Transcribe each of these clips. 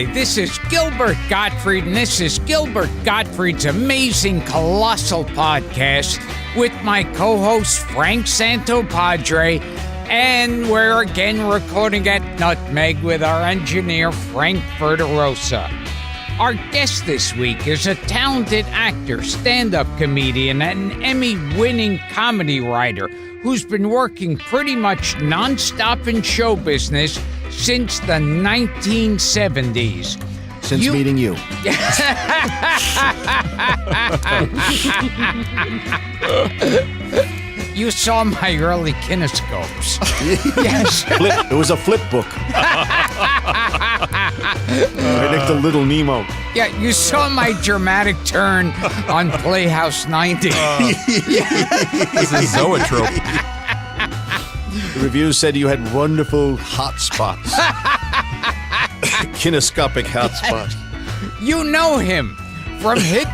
Hi, this is Gilbert Gottfried, and this is Gilbert Gottfried's amazing Colossal podcast with my co-host Frank Santopadre, and we're again recording at Nutmeg with our engineer Frank Verderosa. Our guest this week is a talented actor, stand-up comedian, and an Emmy-winning comedy writer who's been working pretty much non-stop in show business since the 1970s. Since meeting you. You saw my early kinescopes. Yes. It was a flip book. I think the Little Nemo. Yeah, you saw my dramatic turn on Playhouse 90. This is zoetrope. The reviews said you had wonderful hot spots. Kinescopic hot spots. You know him from hit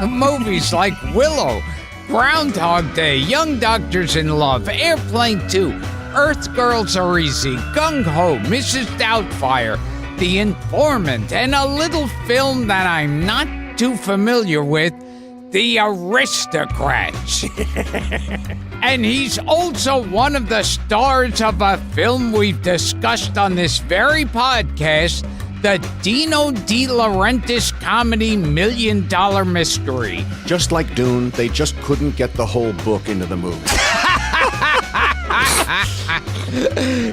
movies like Willow, Groundhog Day, Young Doctors in Love, Airplane 2, Earth Girls Are Easy, Gung Ho, Mrs. Doubtfire, The Informant, and a little film that I'm not too familiar with, The Aristocrats. And he's also one of the stars of a film we've discussed on this very podcast, the Dino De Laurentiis comedy $1 Million Mystery. Just like Dune, they just couldn't get the whole book into the movie.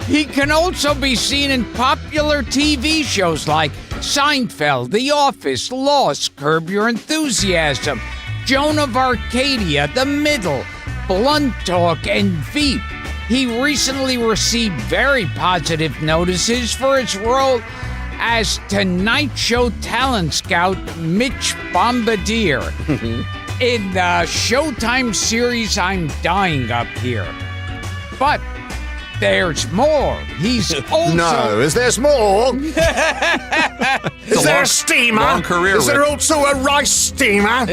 He can also be seen in popular TV shows like Seinfeld, The Office, Lost, Curb Your Enthusiasm, Joan of Arcadia, The Middle, Blunt Talk, and Veep. He recently received very positive notices for his role as Tonight Show talent scout Mitch Bombardier in the Showtime series I'm Dying Up Here. But there's more. He's also... No, there's more? Is there a steamer? Long career, Is there also a rice steamer?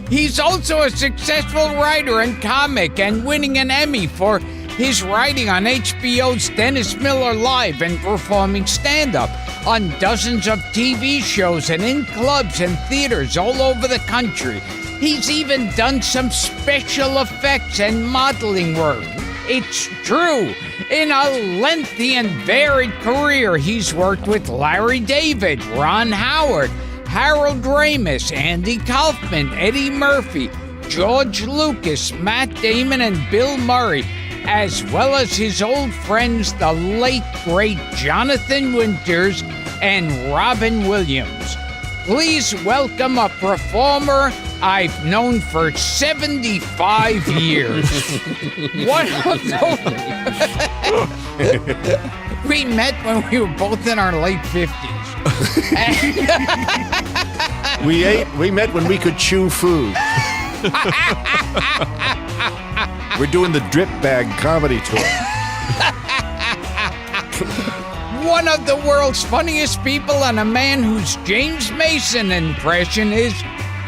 He's also a successful writer and comic, and winning an Emmy for his writing on HBO's Dennis Miller Live and performing stand-up on dozens of TV shows and in clubs and theaters all over the country. He's even done some special effects and modeling work. It's true. In a lengthy and varied career, he's worked with Larry David, Ron Howard, Harold Ramis, Andy Kaufman, Eddie Murphy, George Lucas, Matt Damon, and Bill Murray, as well as his old friends, the late, great Jonathan Winters and Robin Williams. Please welcome a performer I've known for 75 years. One of those... We met when we were both in our late 50s. We met when we could chew food. We're doing the Drip Bag comedy tour. One of the world's funniest people and a man whose James Mason impression is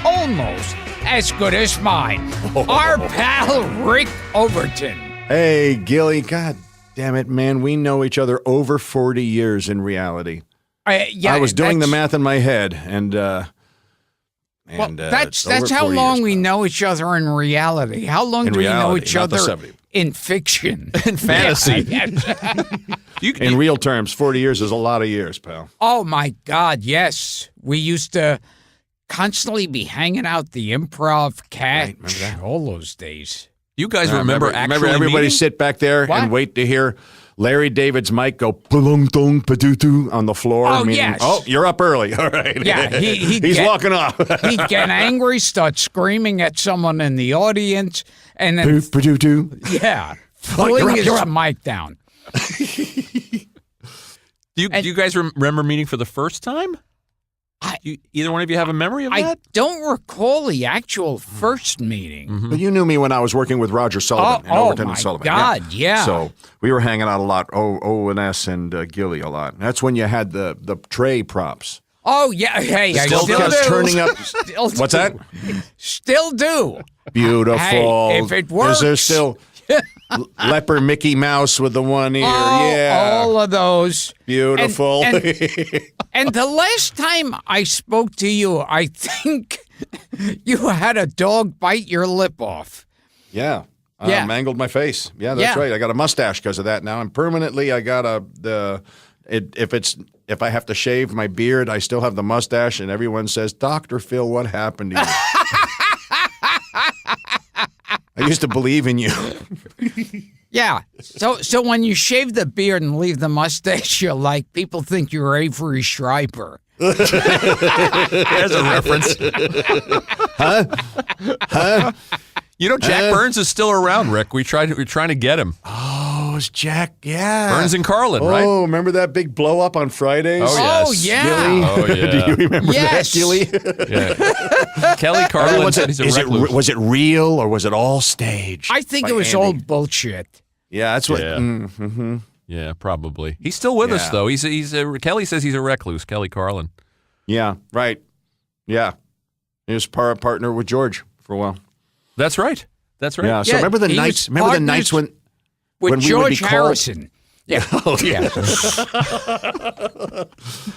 almost as good as mine. Our pal Rick Overton. Hey, Gilly, God damn it, man. We know each other over 40 years in reality. Yeah, I was doing the math in my head, and that's how long we know each other in reality. How long do we know each other in fiction? In fantasy. In real terms, 40 years is a lot of years, pal. Oh, my God, yes. We used to constantly be hanging out the Improv Cat, right, all those days. You guys remember everybody meeting? Sit back there and wait to hear Larry David's mic go palung-tung pa-doo-doo on the floor. Oh, yes. Oh, you're up early. All right. Yeah, he's walking off. He'd get angry, start screaming at someone in the audience, and then... Pa-doo-doo. Yeah, pulling his mic down. Do you guys remember meeting for the first time? Either one of you have a memory of that? I don't recall the actual first meeting. Mm-hmm. But you knew me when I was working with Roger Sullivan in Overton and Sullivan. Oh, my God, yeah. So we were hanging out a lot, O&S and Gilly a lot. That's when you had the tray props. Oh, yeah. Hey, I still do. Turning up. What's that? Still do. Beautiful. Hey, if it works. Is there still... Leper Mickey Mouse with the one ear. All of those. Beautiful. And the last time I spoke to you, I think you had a dog bite your lip off. Yeah. Yeah. Mangled my face. Yeah, that's right. I got a mustache because of that now. And permanently, I got if I have to shave my beard, I still have the mustache. And everyone says, Dr. Phil, what happened to you? I used to believe in you. Yeah. So when you shave the beard and leave the mustache, you're like, people think you're Avery Schreiber. There's a reference. Huh? You know, Jack Burns is still around, Rick. We're trying to get him. Oh, it's Jack. Yeah. Burns and Carlin, right? Oh, remember that big blow up on Fridays? Oh, yes. Oh, yeah. Gilly? Oh, yeah. Do you remember Yes. that, Gilly? Yeah. Kelly Carlin said he's a recluse. Was it real or was it all staged? I think by it was Andy? all bullshit. Yeah, that's what. Yeah. Yeah, probably. He's still with us, Yeah. though. Kelly says he's a recluse, Kelly Carlin. Yeah, right. Yeah. He was partner with George for a while. That's right. That's right. Yeah. So Yeah, remember the he nights? was Remember the nights partners when With we would be George called- Harrison. Yeah. Oh, yeah.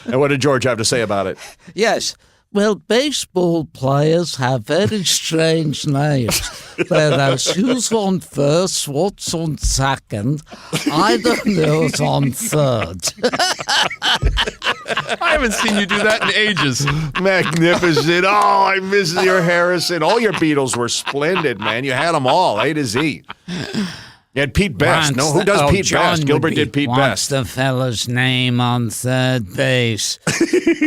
And what did George have to say about it? Yes. Well, baseball players have very strange names. Whereas who's on first, what's on second, I don't know who's on third. I haven't seen you do that in ages. Magnificent. Oh, I miss your Harrison. All your Beatles were splendid, man. You had them all, A to Z. You had Pete Best. No, who does Pete Best? Gilbert did Pete What's Best. the fella's name on third base?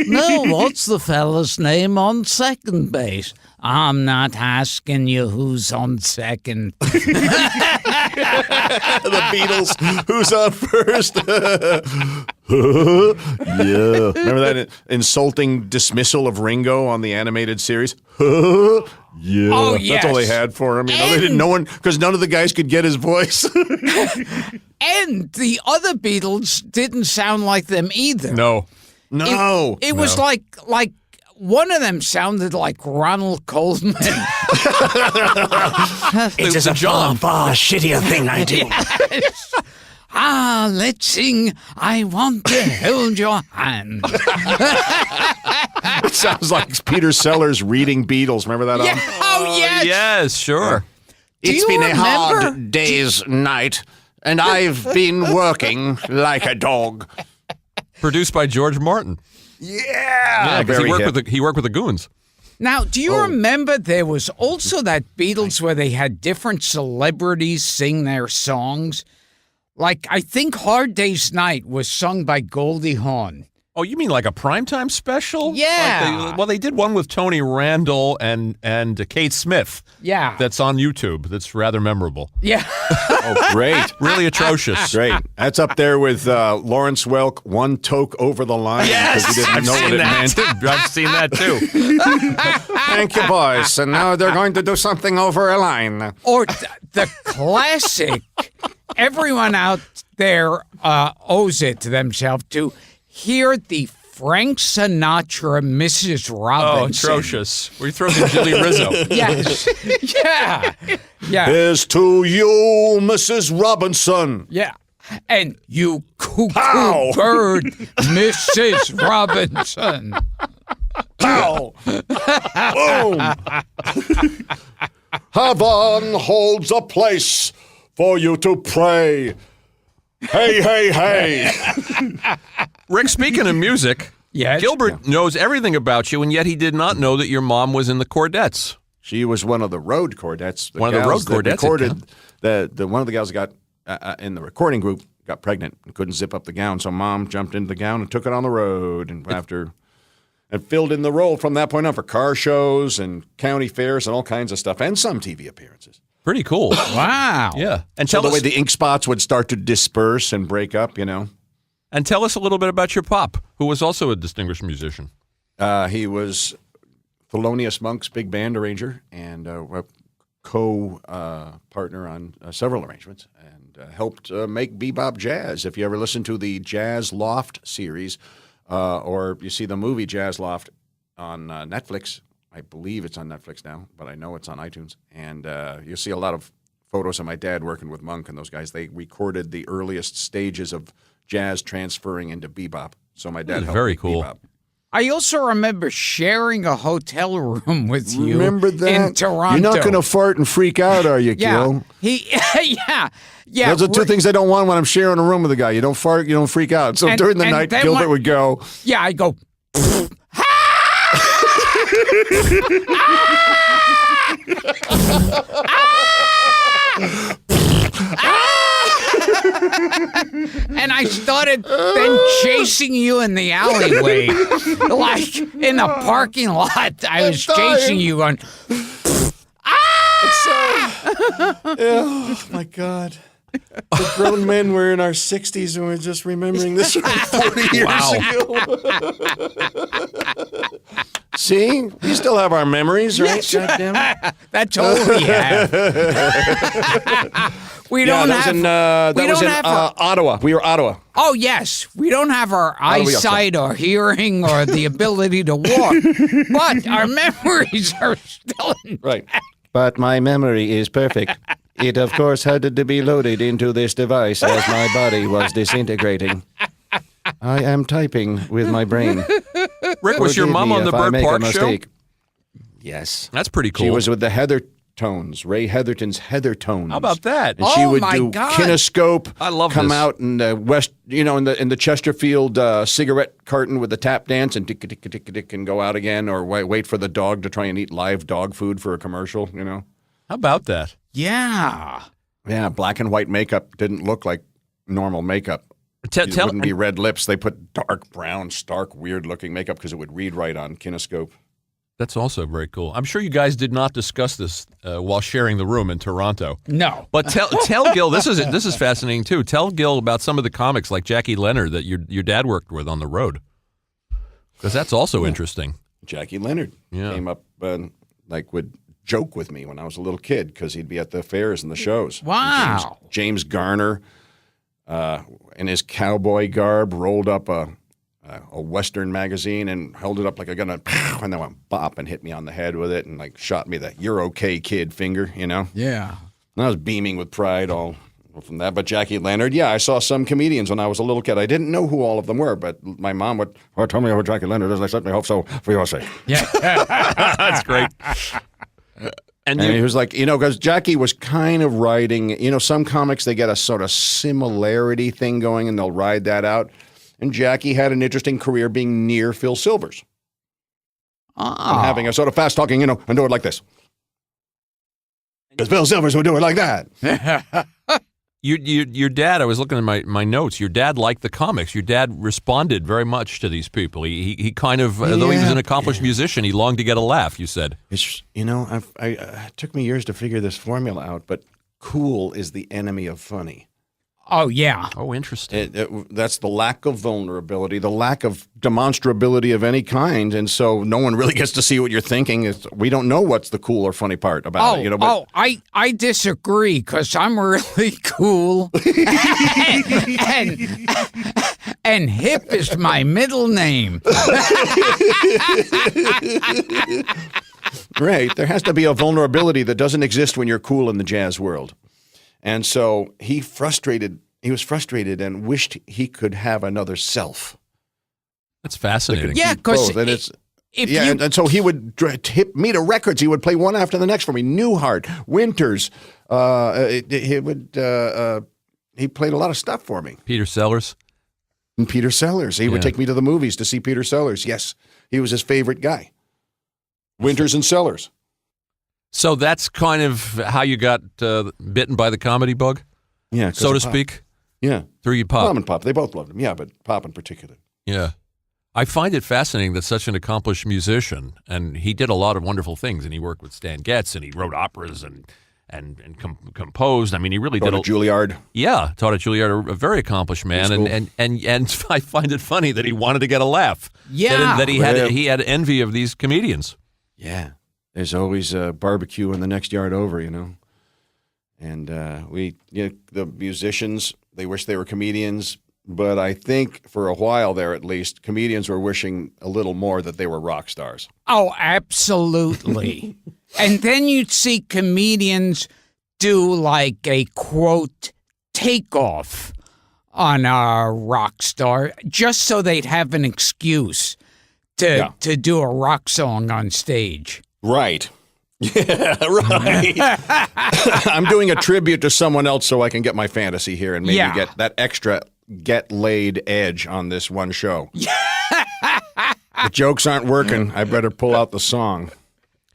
No, what's the fella's name on second base? I'm not asking you who's on second. The Beatles. Who's on first? Yeah. Remember that insulting dismissal of Ringo on the animated series? Yeah. Oh, That's all they yes. had for him. You know, they didn't know one because none of the guys could get his voice. And the other Beatles didn't sound like them either. No. No. It was like one of them sounded like Ronald Coleman. It was a John. far shittier thing I do. Let's sing I Want to Hold Your Hand. It sounds like Peter Sellers reading Beatles. Remember that album? Oh, yes. Yes, sure. It's you been a hard remember- day's night, and I've been working like a dog. Produced by George Martin. Yeah, because very hip. he worked with the Goons. Now, do you remember there was also that Beatles where they had different celebrities sing their songs? Like, I think Hard Day's Night was sung by Goldie Hawn. Oh, you mean like a primetime special? Yeah. They did one with Tony Randall and Kate Smith. Yeah. That's on YouTube. That's rather memorable. Yeah. Oh, great. Really atrocious. Great. That's up there with Lawrence Welk, One Toke Over the Line. Yes, Because he didn't I've know seen what it that. meant. I've seen that too. Thank you, boys. And now they're going to do something over a line. Or the classic, everyone out there owes it to themselves to hear the Frank Sinatra Mrs. Oh, Robinson. atrocious. We throw in Jilly Rizzo. Yes. Yeah. Yeah. Here's to you, Mrs. Robinson. Yeah. And you cuckoo Pow! bird, Mrs. Robinson. Pow! Boom! Heaven holds a place for you to pray. Hey, hey, hey. Rick, speaking of music, Yes. Gilbert knows everything about you, and yet he did not know that your mom was in the Chordettes. She was one of the road Chordettes. One of the road Chordettes, Recorded the one of the gals that got in the recording group got pregnant and couldn't zip up the gown, so Mom jumped into the gown and took it on the road, and filled in the role from that point on for car shows and county fairs and all kinds of stuff, and some TV appearances. Pretty cool. Wow. Yeah. And So tell the way us, the ink spots would start to disperse and break up, you know. and tell us a little bit about your pop, who was also a distinguished musician. He was Thelonious Monk's big band arranger and a co-partner on several arrangements, and helped make bebop jazz. If you ever listen to the Jazz Loft series, or you see the movie Jazz Loft on Netflix, I believe it's on Netflix now, but I know it's on iTunes, and you'll see a lot of photos of my dad working with Monk and those guys. They recorded the earliest stages of jazz transferring into bebop. So my dad helped very make cool. bebop. I also remember sharing a hotel room with you. Remember that? In Toronto? You're not going to fart and freak out, are you, Yeah, Gil? yeah. Those are two things I don't want when I'm sharing a room with a guy. You don't fart, you don't freak out. So during the night, then Gilbert would go. Yeah, I go. And I started then chasing you in the alleyway. Like in the parking lot, I was chasing you going, Oh, my God. The grown men were in our 60s and we're just remembering this from 40 years ago. See? We still have our memories, right? Goddamn it. that's all we have. We don't have. That was in Ottawa. We were Ottawa. Oh, yes. We don't have our do we eyesight or hearing or the ability to walk, but our memories are still intact. Right. But my memory is perfect. It, of course, had to be loaded into this device as my body was disintegrating. I am typing with my brain. Rick, was your Forgive mom me on the if I Bird make a Park show? mistake. Yes. That's pretty cool. She was with the Heathertones, Ray Heatherton's Heathertones. How about that? And she Oh, would my do God. kinescope. I love come this. out in the West, in the Chesterfield cigarette carton with the tap dance and tick tick tick tick and go out again, or wait for the dog to try and eat live dog food for a commercial. How about that? Yeah. Yeah, black and white makeup didn't look like normal makeup. It wouldn't be red lips. They put dark brown, stark, weird-looking makeup because it would read right on kinescope. That's also very cool. I'm sure you guys did not discuss this while sharing the room in Toronto. No. But tell Gil, this is fascinating too. Tell Gil about some of the comics like Jackie Leonard that your dad worked with on the road, because that's also interesting. Jackie Leonard Yeah. came up and would joke with me when I was a little kid because he'd be at the fairs and the shows. Wow. And James Garner, in his cowboy garb, rolled up a Western magazine and held it up like a gun, and then went bop and hit me on the head with it and shot me the "You're okay, kid" finger, Yeah. And I was beaming with pride all from that. But Jackie Leonard, yeah, I saw some comedians when I was a little kid. I didn't know who all of them were, but my mom would, tell me who Jackie Leonard is. I certainly hope so, for your sake. Yeah. That's great. And he was like, because Jackie was kind of riding, some comics, they get a sort of similarity thing going and they'll ride that out. And Jackie had an interesting career being near Phil Silvers. And having a sort of fast talking, and do it like this. Because Phil Silvers would do it like that. Your dad, I was looking at my notes, your dad liked the comics. Your dad responded very much to these people. He kind of, though he was an accomplished musician, he longed to get a laugh, you said. It's, it took me years to figure this formula out, but cool is the enemy of funny. Oh, yeah. Oh, interesting. That's the lack of vulnerability, the lack of demonstrability of any kind, and so no one really gets to see what you're thinking. We don't know what's the cool or funny part about it. But I disagree because I'm really cool, and hip is my middle name. Right, there has to be a vulnerability that doesn't exist when you're cool in the jazz world. And so he was frustrated and wished he could have another self. That's fascinating. Yeah, because and so he would tip me to records. He would play one after the next for me. Newhart, Winters. He played a lot of stuff for me. Peter Sellers. And Peter Sellers. He would take me to the movies to see Peter Sellers. Yes, he was his favorite guy. Winters and Sellers. So that's kind of how you got bitten by the comedy bug? Yeah, so to speak? Yeah. Through your Pop. Mom and Pop, they both loved him. Yeah, but Pop in particular. Yeah. I find it fascinating that such an accomplished musician, and he did a lot of wonderful things, and he worked with Stan Getz, and he wrote operas and composed. I mean, he really did. Juilliard. Yeah, taught at Juilliard, a very accomplished man, and I find it funny that he wanted to get a laugh. Yeah. That he had envy of these comedians. Yeah. There's always a barbecue in the next yard over, And the musicians, they wish they were comedians, but I think for a while there at least, comedians were wishing a little more that they were rock stars. Oh, absolutely. And then you'd see comedians do like a quote takeoff on a rock star just so they'd have an excuse to do a rock song on stage. Right. Yeah, right. I'm doing a tribute to someone else so I can get my fantasy here and maybe get that extra get laid edge on this one show. The jokes aren't working. I better pull out the song.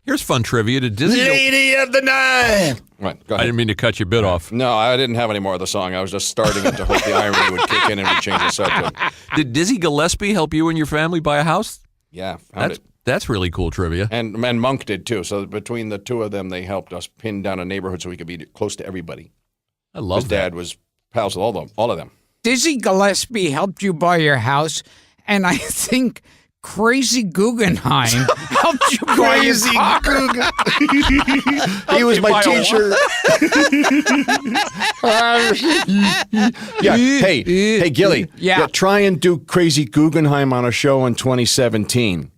Here's fun trivia. Did Dizzy Lady of the Night. Right, go I ahead. didn't mean to cut your bit off. No, I didn't have any more of the song. I was just starting it to hope the irony would kick in and we'd change the subject. Did Dizzy Gillespie help you and your family buy a house? Yeah, found it. That's really cool trivia. And Monk did too. So between the two of them, they helped us pin down a neighborhood so we could be close to everybody. I love His that. dad was pals with all of them. Dizzy Gillespie helped you buy your house, and I think Crazy Guggenheim helped you buy your car. He was my teacher. Hey, Gilly. Yeah. Try and do Crazy Guggenheim on a show in 2017.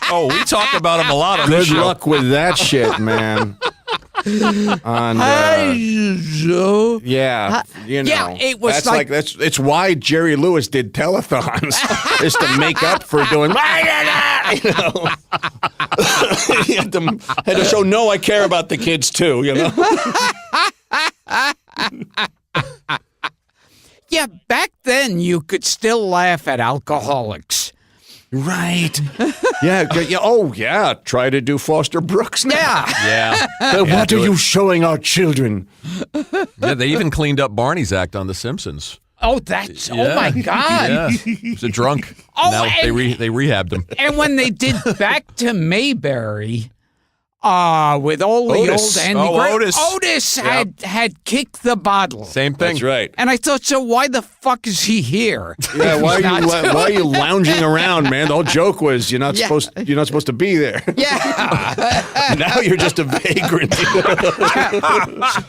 Oh, we talk about him a lot on this Good show. luck with that shit, man. On, Joe. yeah, you know. Yeah, it was that's like- it's why Jerry Lewis did telethons, is to make up for doing, you know. He had to show, no, I care about the kids too, you know. Yeah, back then you could still laugh at alcoholics. Right. Yeah. Oh, yeah. Try to do Foster Brooks now. Yeah. Yeah. What are you showing our children? Yeah, they even cleaned up Barney's act on The Simpsons. Oh, that's, oh my God. Yeah. He's a drunk. Oh, now they and- they rehabbed him. And when they did Back to Mayberry, with all the Otis. old Andy Oh, Gray, Otis. Otis had kicked the bottle. Same thing. That's right. And I thought, so why the fuck is he here? Yeah, why Not- are you lounging around, man? The whole joke was you're not supposed to be there. Yeah. Now you're just a vagrant.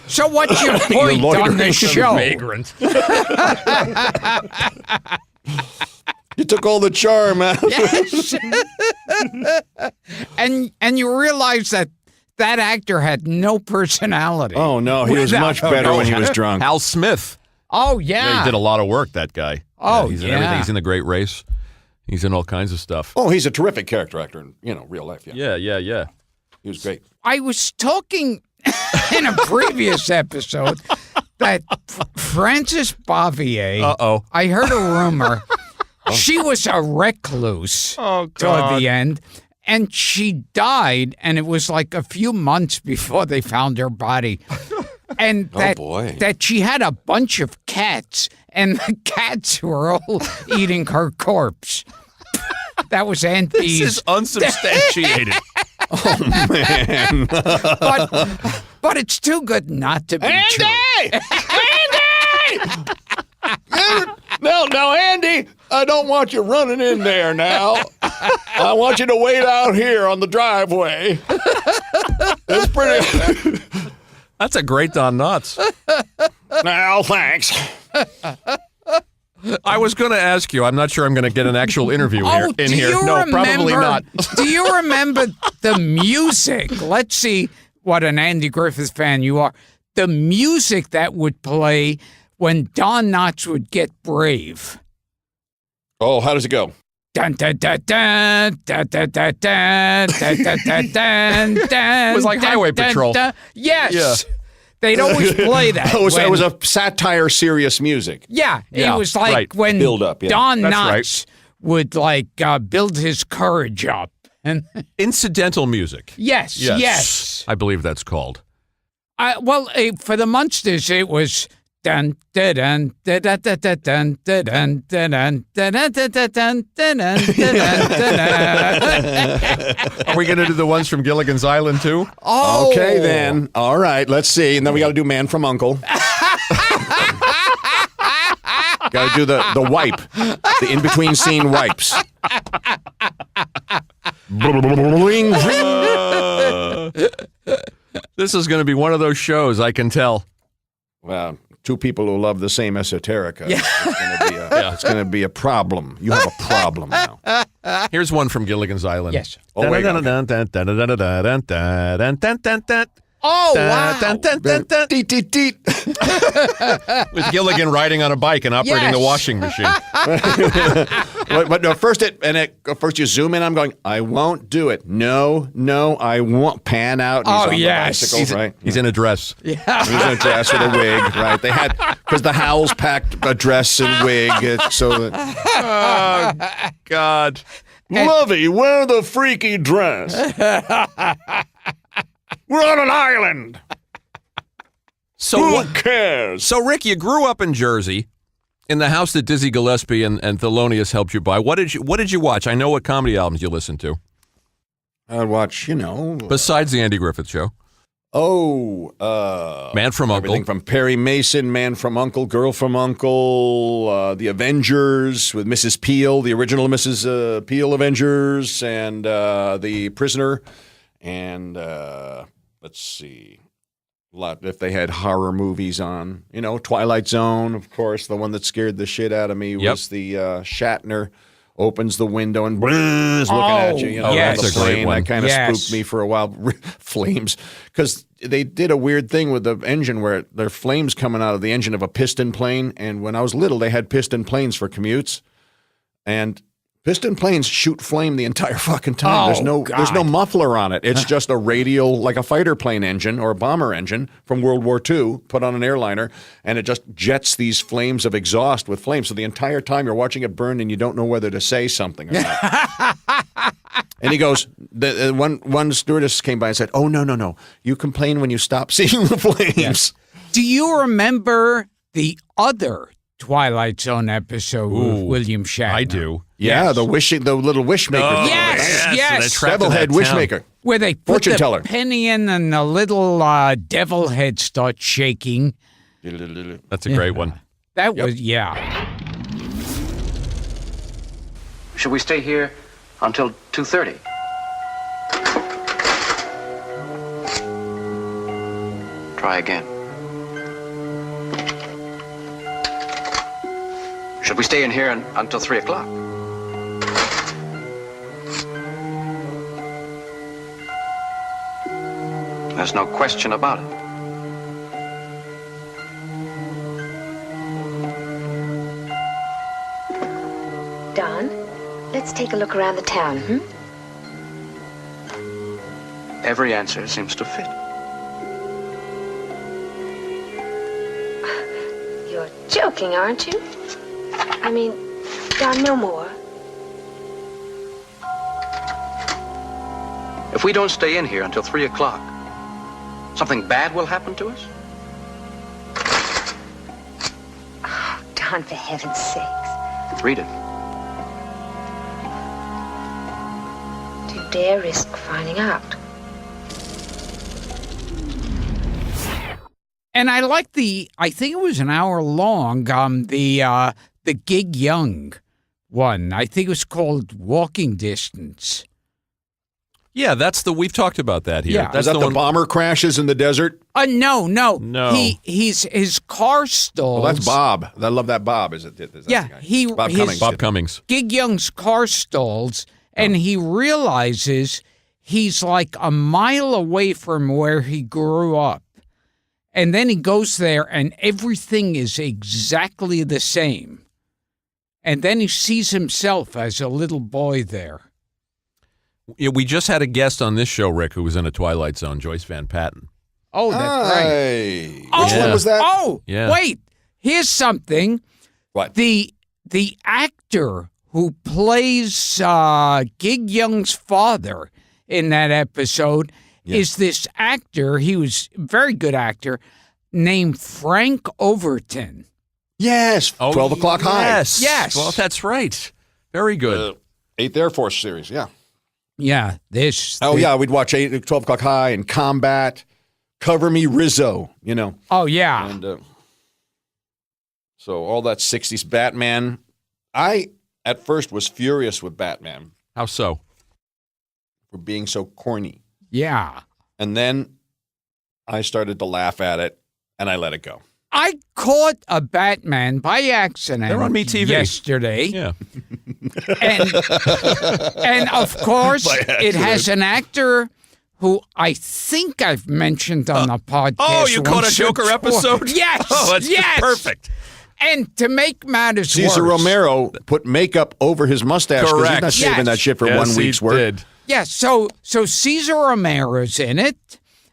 So what's your point on the show? Vagrant. You took all the charm out. Yes. and you realize that actor had no personality. Oh no, he was Without- much better when he was drunk. Hal Smith. Oh, Yeah, yeah. he did a lot of work, that guy. Oh, he's in yeah. everything. He's in The Great Race. He's in all kinds of stuff. Oh, he's a terrific character actor in real life. Yeah, Yeah. he was great. I was talking in a previous episode that Frances Bavier, Uh-oh. I heard a rumor, she was a recluse toward the end, and she died, and it was like a few months before they found her body. And that she had a bunch of cats, and the cats were all eating her corpse. That was Aunt This Bee's. is unsubstantiated. But it's too good not to be true. Andy! No, Andy, I don't want you running in there now. I want you to wait out here on the driveway. It's pretty. That's a great Don Knotts. No, thanks. I was going to ask you. I'm not sure I'm going to get an actual interview here. Do you No, remember, probably not. Do you remember the music? Let's see what an Andy Griffith fan you are. The music that would play when Don Knotts would get brave. Oh, how does it go? Dun dun dun dun dun dun dun dun dun dun dun dun dun. It was like Highway dun, Patrol. dun. Yes. Yeah. They'd always play that. It when- was a satire, serious music. Yeah, Yeah, it was like right. when Build up, yeah. Don That's Knotts would build his courage up. And Incidental music. yes. I believe that's called. Well, for the Munsters, it was dun dun dun dun dun dun dun dun dun dun dun dun dun dun dun. Are we going to do the ones from Gilligan's Island too? Oh, Okay, then. All right, let's see. And then we got to do Man from Uncle. Got to do the wipe, the in-between scene wipes. Bling, bling. This is going to be one of those shows, I can tell. Well, two people who love the same esoterica. Yeah. It's going to be a problem. You have a problem now. Here's one from Gilligan's Island. Yes. Oh, wait, Dun-dun-dun-dun-dun-dun-dun-dun-dun-dun-dun-dun-dun. Oh, wow. Dun, dun, dun, dun. Deet, deet, deet. With Gilligan riding on a bike and operating the Yes. washing machine. But no, first you zoom in. I'm going, I won't do it. No, I won't. Pan out. And he's Oh, on yes. the bicycle, right? He's in a dress. He's in a dress with a wig, right? They had, because the Howells packed a dress and wig. So, Oh, God. Lovey, wear the freaky dress. We're on an island. So Who what? cares? So, Rick, you grew up in Jersey, in the house that Dizzy Gillespie and Thelonious helped you buy. What did you watch? I know what comedy albums you listened to. I'd watch, Besides the Andy Griffith Show. Man from Uncle. Everything from Perry Mason, Man from Uncle, Girl from Uncle, The Avengers with Mrs. Peel, the original Mrs. Peel Avengers, and The Prisoner, and let's see, if they had horror movies on, Twilight Zone, of course. The one that scared the shit out of me was the Shatner opens the window and is looking at you. yes. The That's a great plane. one. That kind of Yes. spooked me for a while. Flames, because they did a weird thing with the engine where there are flames coming out of the engine of a piston plane. And when I was little, they had piston planes for commutes, and piston planes shoot flame the entire fucking time. Oh, There's no God. muffler on it. It's just a radial, like a fighter plane engine or a bomber engine from World War II, put on an airliner, and it just jets these flames of exhaust with flames. So the entire time you're watching it burn and you don't know whether to say something or not. And he goes, one stewardess came by and said, "Oh, no. You complain when you stop seeing the flames." Do you remember the other Twilight Zone episode with William Shatner? I do. Yeah, the little wish maker. Oh, Yes, yes. so they're trapped in Devilhead that wish town. maker. Where they put Fortune the teller. penny in and the little devil head starts shaking. That's a great one. That was, yeah. Should we stay here until 2:30? Try again. Should we stay in here until 3 o'clock? There's no question about it. Don, let's take a look around the town, Every answer seems to fit. You're joking, aren't you? I mean, Don, no more. If we don't stay in here until 3 o'clock, something bad will happen to us? Don, for heaven's sakes. Read it. Do you dare risk finding out? And I like I think it was an hour long, the Gig Young one. I think it was called Walking Distance. Yeah, we've talked about that here. Yeah. That's Is that the one. bomber crashes in the desert? No. No. His car stalls. Well, that's Bob. I love that Bob. Is that Yeah, the guy? Bob Cummings. Bob Cummings. Gig Young's car stalls, and he realizes he's like a mile away from where he grew up. And then he goes there, and everything is exactly the same. And then he sees himself as a little boy there. Yeah, we just had a guest on this show, Rick, who was in a Twilight Zone, Joyce Van Patten. Oh, that's right. Hey. Which Oh, one was that? Oh, Yeah. wait. Here's something. What? The actor who plays Gig Young's father in that episode is this actor. He was a very good actor named Frank Overton. Yes. 12 o'clock high. Yes. Well, that's right. Very good. 8th Air Force series, yeah. Yeah, this. Oh, yeah, we'd watch 12 o'clock high and Combat, Cover Me Rizzo, Oh, yeah. And so all that 60s Batman. I, at first, was furious with Batman How so? for being so corny. Yeah. And then I started to laugh at it, and I let it go. I caught a Batman by accident. They're on MeTV. Yesterday. Yeah. And of course, it has an actor who I think I've mentioned on the podcast. Oh, you caught a once or Joker twice. episode? Yes. Oh, that's yes. perfect. And to make matters Cesar worse. Romero put makeup over his mustache because he's Correct. not saving Yes. that shit for Yes, 1 week's he work. did. Yeah, so Cesar Romero's in it,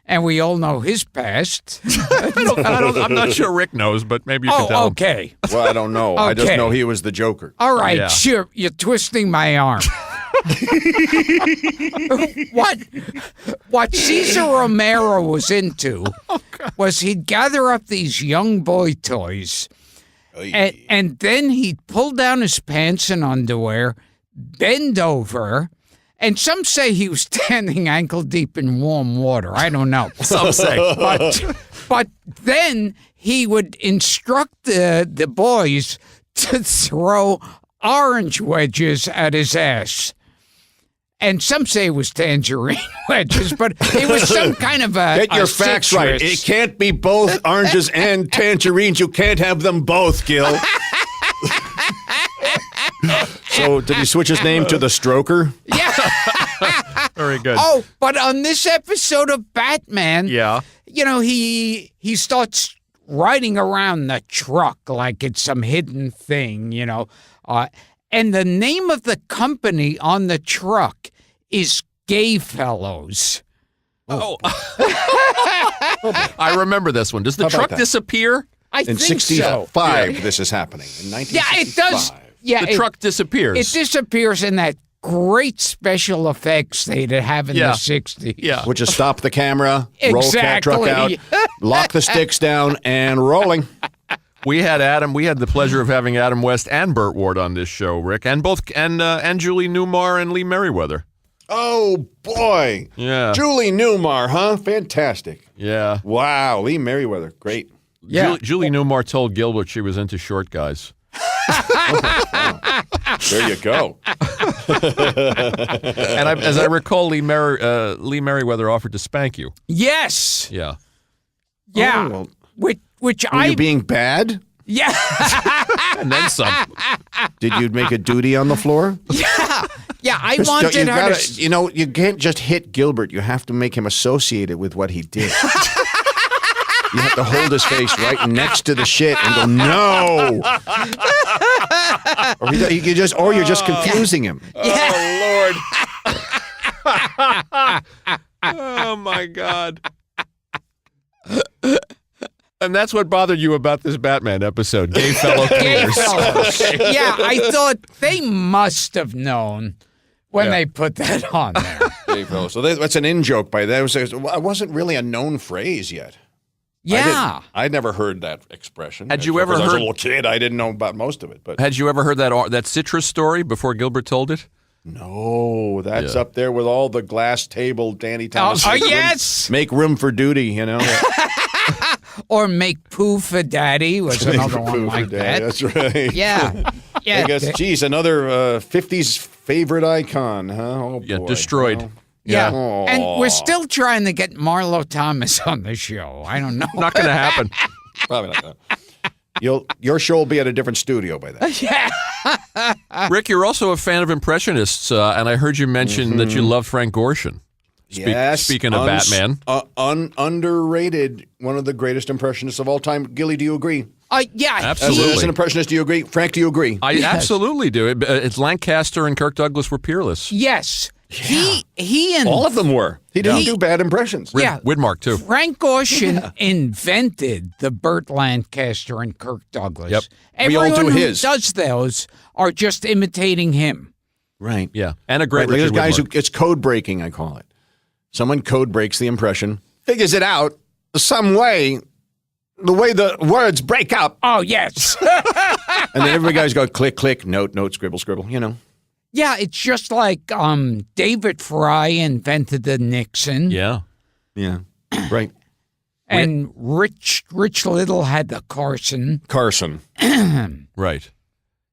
and we all know his past. I'm not sure Rick knows, but maybe you can tell Oh, him. okay. Well, I don't know. I just Okay. know he was the Joker. All right, Yeah. sure. You're twisting my arm. What Cesar Romero was into was he'd gather up these young boy toys, and then he'd pull down his pants and underwear, bend over, and some say he was standing ankle deep in warm water. I don't know. Some say. But then he would instruct the boys to throw orange wedges at his ass. And some say it was tangerine wedges, but it was some kind of a Get your a facts citrus. right. It can't be both oranges and tangerines. You can't have them both, Gil. So did he switch his name to the Stroker? Yeah. Very good. Oh, but on this episode of Batman, Yeah. you know, he starts riding around the truck like it's some hidden thing, you know. And the name of the company on the truck is Gay Fellows. Oh. I remember this one. Does the How about truck that? disappear? I In think so. 65, this is happening. In Yeah, 1965. it does. Yeah, The truck disappears. It disappears in that great special effects they'd have in Yeah. the 60s. Yeah. Which is stop the camera, roll cat truck out, Exactly. lock the sticks down, and rolling. We had the pleasure of having Adam West and Burt Ward on this show, Rick, and Julie Newmar and Lee Merriweather. Oh, boy. Yeah. Julie Newmar, huh? Fantastic. Yeah. Wow. Lee Merriweather. Great. Yeah. Julie Newmar told Gilbert she was into short guys. There you go. And as I recall, Lee Merriweather offered to spank you. Yes. Yeah. Yeah. Oh, well, Which were I you being bad? yeah. And then some. Did you make a duty on the floor? Yeah, I Just wanted you her gotta- to You know, you can't just hit Gilbert. You have to make him associated with what he did. You have to hold his face right next to the shit and go, no. Or you're just confusing him. Oh, Lord. Oh, my God. And that's what bothered you about this Batman episode, gay fellow Gay cleaners. fellows. Yeah, I thought they must have known when Yeah. they put that on there. So that's an in-joke by that. It wasn't really a known phrase yet. Yeah. I'd never heard that expression. Had you ever Because I was a heard- little kid, I didn't know about most of it. But Had you ever heard that citrus story before Gilbert told it? no, that's Yeah. up there with all the glass table Danny Thomas. Oh, yes. Make room for duty, you know. Or make poo for daddy was another one like that. That's right. Yeah. Yeah. I guess, geez, another 50s favorite icon, huh? Oh, Yeah, boy. destroyed. Well, Yeah. Aw. And we're still trying to get Marlo Thomas on the show. I don't know. Not going to happen. probably not gonna. Your show will be at a different studio by then. Yeah. Rick, you're also a fan of Impressionists, and I heard you mention that you love Frank Gorshin. Yes. Speaking of Batman. Underrated, one of the greatest impressionists of all time. Gilly, do you agree? Yeah. Absolutely. As an impressionist, do you agree? Frank, do you agree? I absolutely do. It's Lancaster and Kirk Douglas were peerless. Yes. He and All of them were. He didn't do bad impressions. Yeah. Widmark, too. Frank Gorshin invented the Burt Lancaster and Kirk Douglas. Yep. We all Everyone do who his. does those are just imitating him. Right. Yeah. And a great Right, like Richard those guys Widmark. it's code breaking, I call it. Someone code breaks the impression, figures it out some way, the way the words break up, Oh, yes. and then every guy's go click, click, note, note, scribble, scribble, you know. Yeah, it's just like David Fry invented the Nixon. Yeah. Yeah. Right. And Rich Little had the Carson. Carson. Right.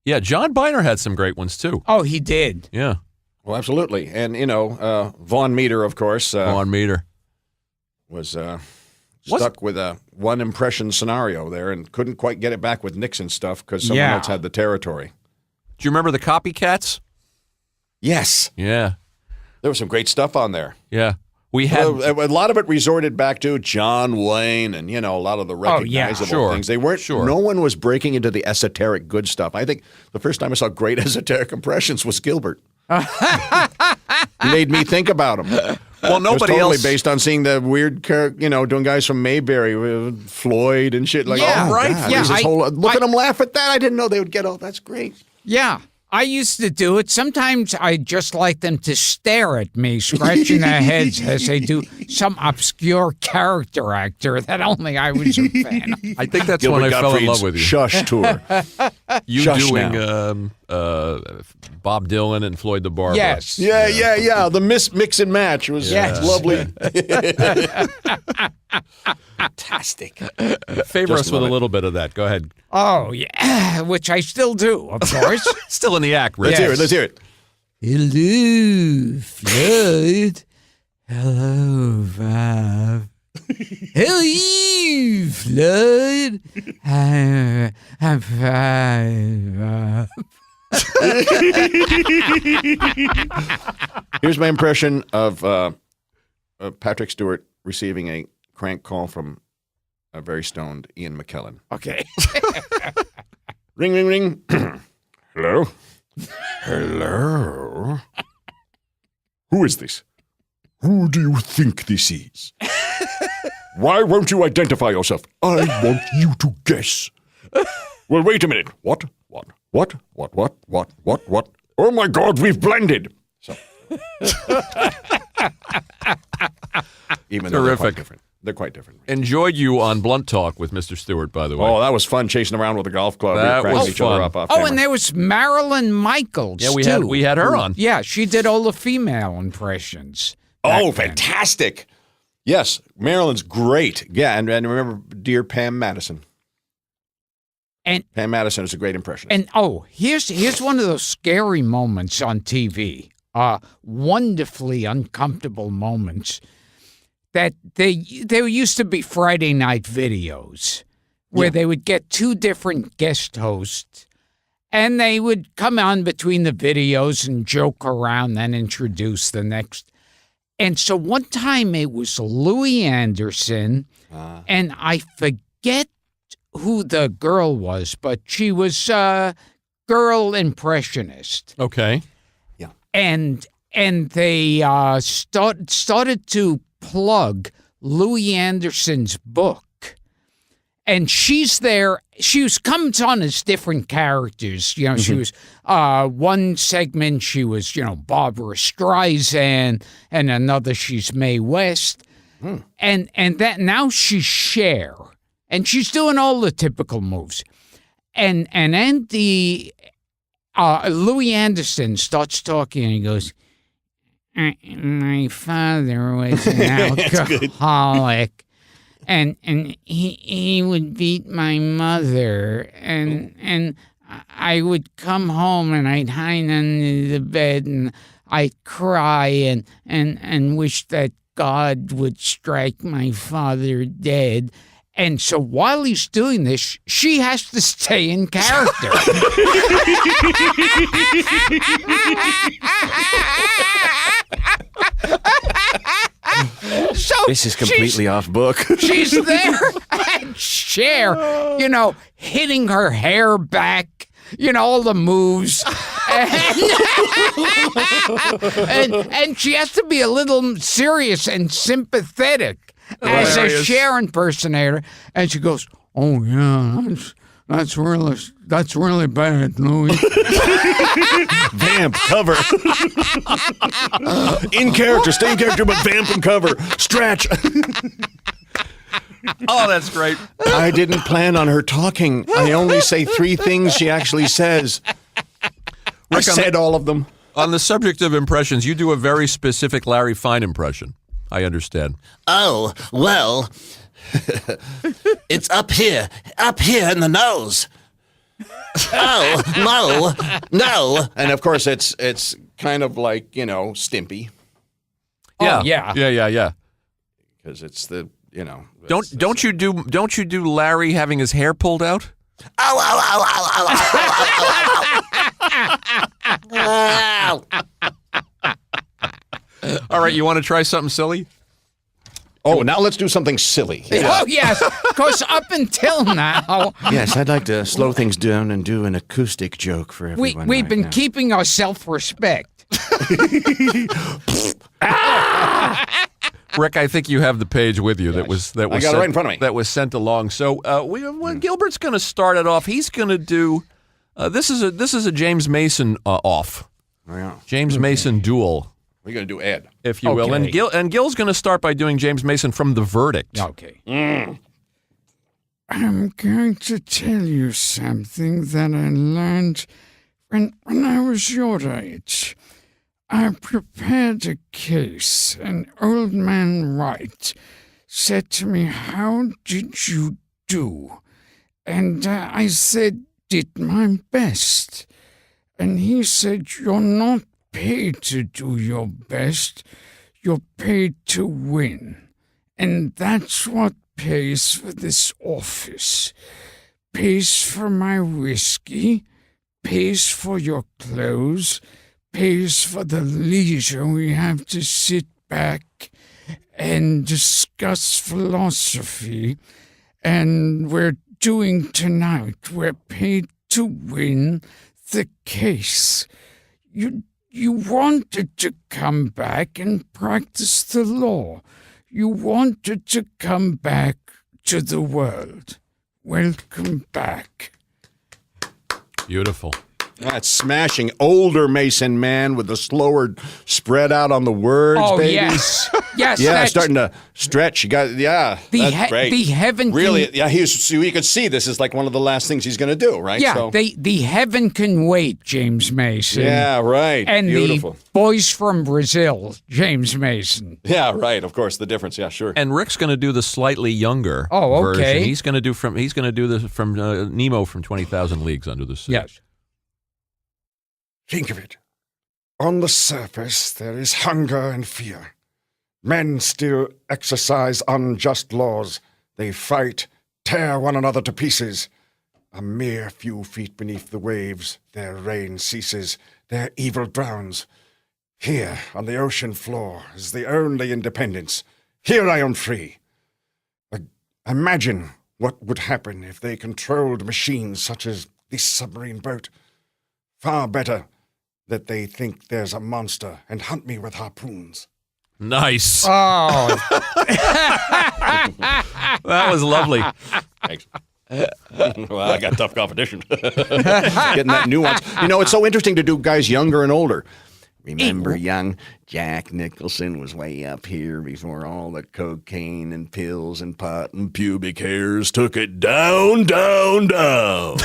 Yeah, John Biner had some great ones, too. Oh, he did. Yeah. Well, absolutely. And, you know, Von Meter, of course, On meter. was stuck with a one impression scenario there and couldn't quite get it back with Nixon stuff because someone Yeah. else had the territory. Do you remember the Copycats? Yes. Yeah. There was some great stuff on there. Yeah. We had a lot of it resorted back to John Wayne and, a lot of the recognizable sure. things. They weren't, Sure. No one was breaking into the esoteric good stuff. I think the first time I saw great esoteric impressions was Gilbert. He made me think about him. well, It was nobody totally else. based on seeing the weird, doing guys from Mayberry with Floyd and shit. Like, Yeah, oh, right. God, Yeah, there's this I- whole, look at them laugh at that. I didn't know they would get all. That's great. Yeah, I used to do it. Sometimes I just like them to stare at me, scratching their heads as they do some obscure character actor that only I was a fan of. I think that's Gilbert when I fell in Gottfried's love with you. Shush tour. You Shush doing now. Bob Dylan and Floyd the Barber. Yes. Yeah. The mix and match was lovely. Fantastic. Favor Just us with love a it. little bit of that. Go ahead. Oh, yeah, which I still do, of course. Still in the act, Rich. Let's hear it. Hello, Floyd. Hello, Bob. Hello, Floyd. I'm fine, Bob. Here's my impression of Patrick Stewart receiving a crank call from a very stoned Ian McKellen. Okay. Ring, ring, ring. Hello? Hello? Who is this? Who do you think this is? Why won't you identify yourself? I want you to guess. Well, wait a minute. What? Oh my God, we've blended. So. Even though Terrific. they're quite different. Enjoyed you on Blunt Talk with Mr. Stewart, by the way. Oh, that was fun chasing around with a golf club. We were That cracking was each other fun. up off Oh, camera. and there was Marilyn Michaels, yeah, too. we had her on. Yeah, she did all the female impressions. Oh, back then. fantastic. Yes, Marilyn's great. Yeah, and remember dear Pam Madison. And Pam Madison is a great impressionist. And here's one of those scary moments on TV. Wonderfully uncomfortable moments. That there used to be Friday night videos where they would get two different guest hosts, and they would come on between the videos and joke around, then introduce the next. And so one time it was Louis Anderson, and I forget who the girl was, but she was a girl impressionist. Okay. And they started to plug Louis Anderson's book. And she's there. Comes on as different characters. She was one segment. She was Barbara Streisand, and another she's Mae West, and that now she's Cher, and she's doing all the typical moves, and then the Louis Anderson starts talking, and he goes, "My father was an alcoholic." And he would beat my mother, and I would come home and I'd hide under the bed and I'd cry and wish that God would strike my father dead. And so while he's doing this, she has to stay in character. So This is completely off book. she's there and Cher, hitting her hair back, all the moves. And she has to be a little serious and sympathetic as a Hilarious. Cher impersonator. And she goes, "Oh, yeah, that's really bad, Louis." Vamp, cover. In character, stay in character, but vamp and cover. Stretch. Oh, that's great. I didn't plan on her talking. I only say 3 things she actually says. I said all of them. On the subject of impressions, you do a very specific Larry Fine impression. I understand. Oh, well, it's up here in the nose. Oh, no. And of course, it's kind of like, Stimpy. Yeah. Yeah. Because it's the, Don't you do Larry having his hair pulled out? All right, you want to try something silly? Oh, now let's do something silly. Oh, yes, because up until now, Yes, I'd like to slow things down and do an acoustic joke for everyone. we've right been now. keeping our self-respect. Rick, I think you have the page with you that was I got it sent, right in front of me. That was sent along. So Gilbert's going to start it off. He's going to do this is a James Mason off. Oh, yeah. James Mason duel, We're going to do Ed. if you will. Okay. And Gil's going to start by doing James Mason from The Verdict. Okay. I'm going to tell you something that I learned when I was your age. I prepared a case. An old man Wright said to me, "How did you do?" And I said, "Did my best." And he said, "You're not paid to do your best. You're paid to win. And that's what pays for this office. Pays for my whiskey, pays for your clothes, pays for the leisure we have to sit back and discuss philosophy. And we're doing tonight. We're paid to win the case. You wanted to come back and practice the law. You wanted to come back to the world. Welcome back." Beautiful. That's smashing. Older Mason man with the slower spread out on the words, Oh, baby. yes. Yes, Yeah, that's starting to stretch. You got, that's great. the heaven Really, can, yeah, you could see this is like one of the last things he's going to do, right? yeah, So, the heaven can wait, James Mason. yeah, right. And Beautiful. the boys from Brazil, James Mason. Yeah, right. Of course, the difference. Yeah, sure. And Rick's going to do the slightly younger Oh, okay. version. He's going to do this from Nemo from 20,000 Leagues Under the Sea. Yes. Think of it. On the surface, there is hunger and fear. Men still exercise unjust laws. They fight, tear one another to pieces. A mere few feet beneath the waves, their reign ceases, their evil drowns. Here, on the ocean floor, is the only independence. Here I am free. Imagine what would happen if they controlled machines such as this submarine boat. Far better that they think there's a monster and hunt me with harpoons. Nice. Oh, That was lovely. Thanks. Well, I got tough competition. Getting that nuance. You know, it's so interesting to do guys younger and older. Remember, young Jack Nicholson was way up here before all the cocaine and pills and pot and pubic hairs took it down, down, down.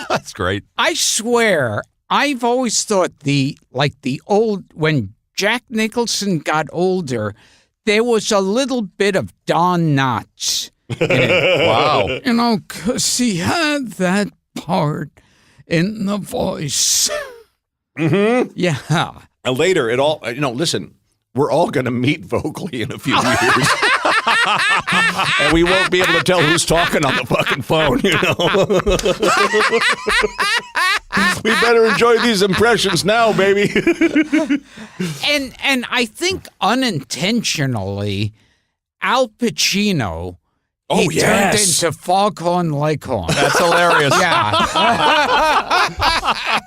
That's great. I swear, I've always thought when Jack Nicholson got older, there was a little bit of Don Knotts. Wow. You know, 'cause he had that part in the voice. Mm-hmm. Yeah. And later, listen, we're all going to meet vocally in a few years. And we won't be able to tell who's talking on the fucking phone, you know. We better enjoy these impressions now, baby. And I think unintentionally, Al Pacino turned into Foghorn Leghorn. That's hilarious. Yeah.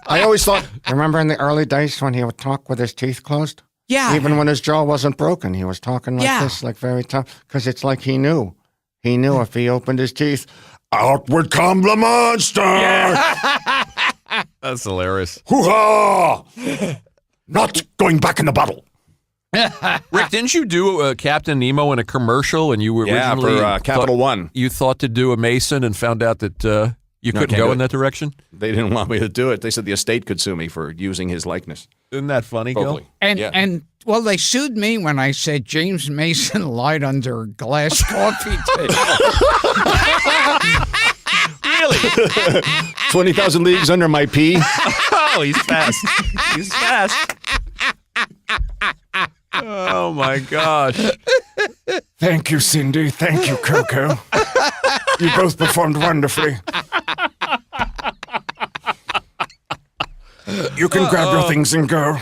I always thought, remember in the early days when he would talk with his teeth closed? Yeah. Even when his jaw wasn't broken, he was talking like this, like very tough, because it's like he knew. He knew if he opened his teeth, out would come the monster! That's hilarious. Hoo-ha! Not going back in the bottle. Rick, didn't you do Captain Nemo in a commercial? And you were originally for Capital One. You thought to do a Mason and found out that you couldn't can't go do in it. that direction? They didn't want me to do it. They said the estate could sue me for using his likeness. Isn't that funny, Gil? Vocally. And well, they sued me when I said James Mason lied under a glass coffee table. Really? 20,000 Leagues Under My pee. Oh, he's fast. He's fast. Oh, my gosh. Thank you, Cindy. Thank you, Coco. You both performed wonderfully. You can grab your things and go.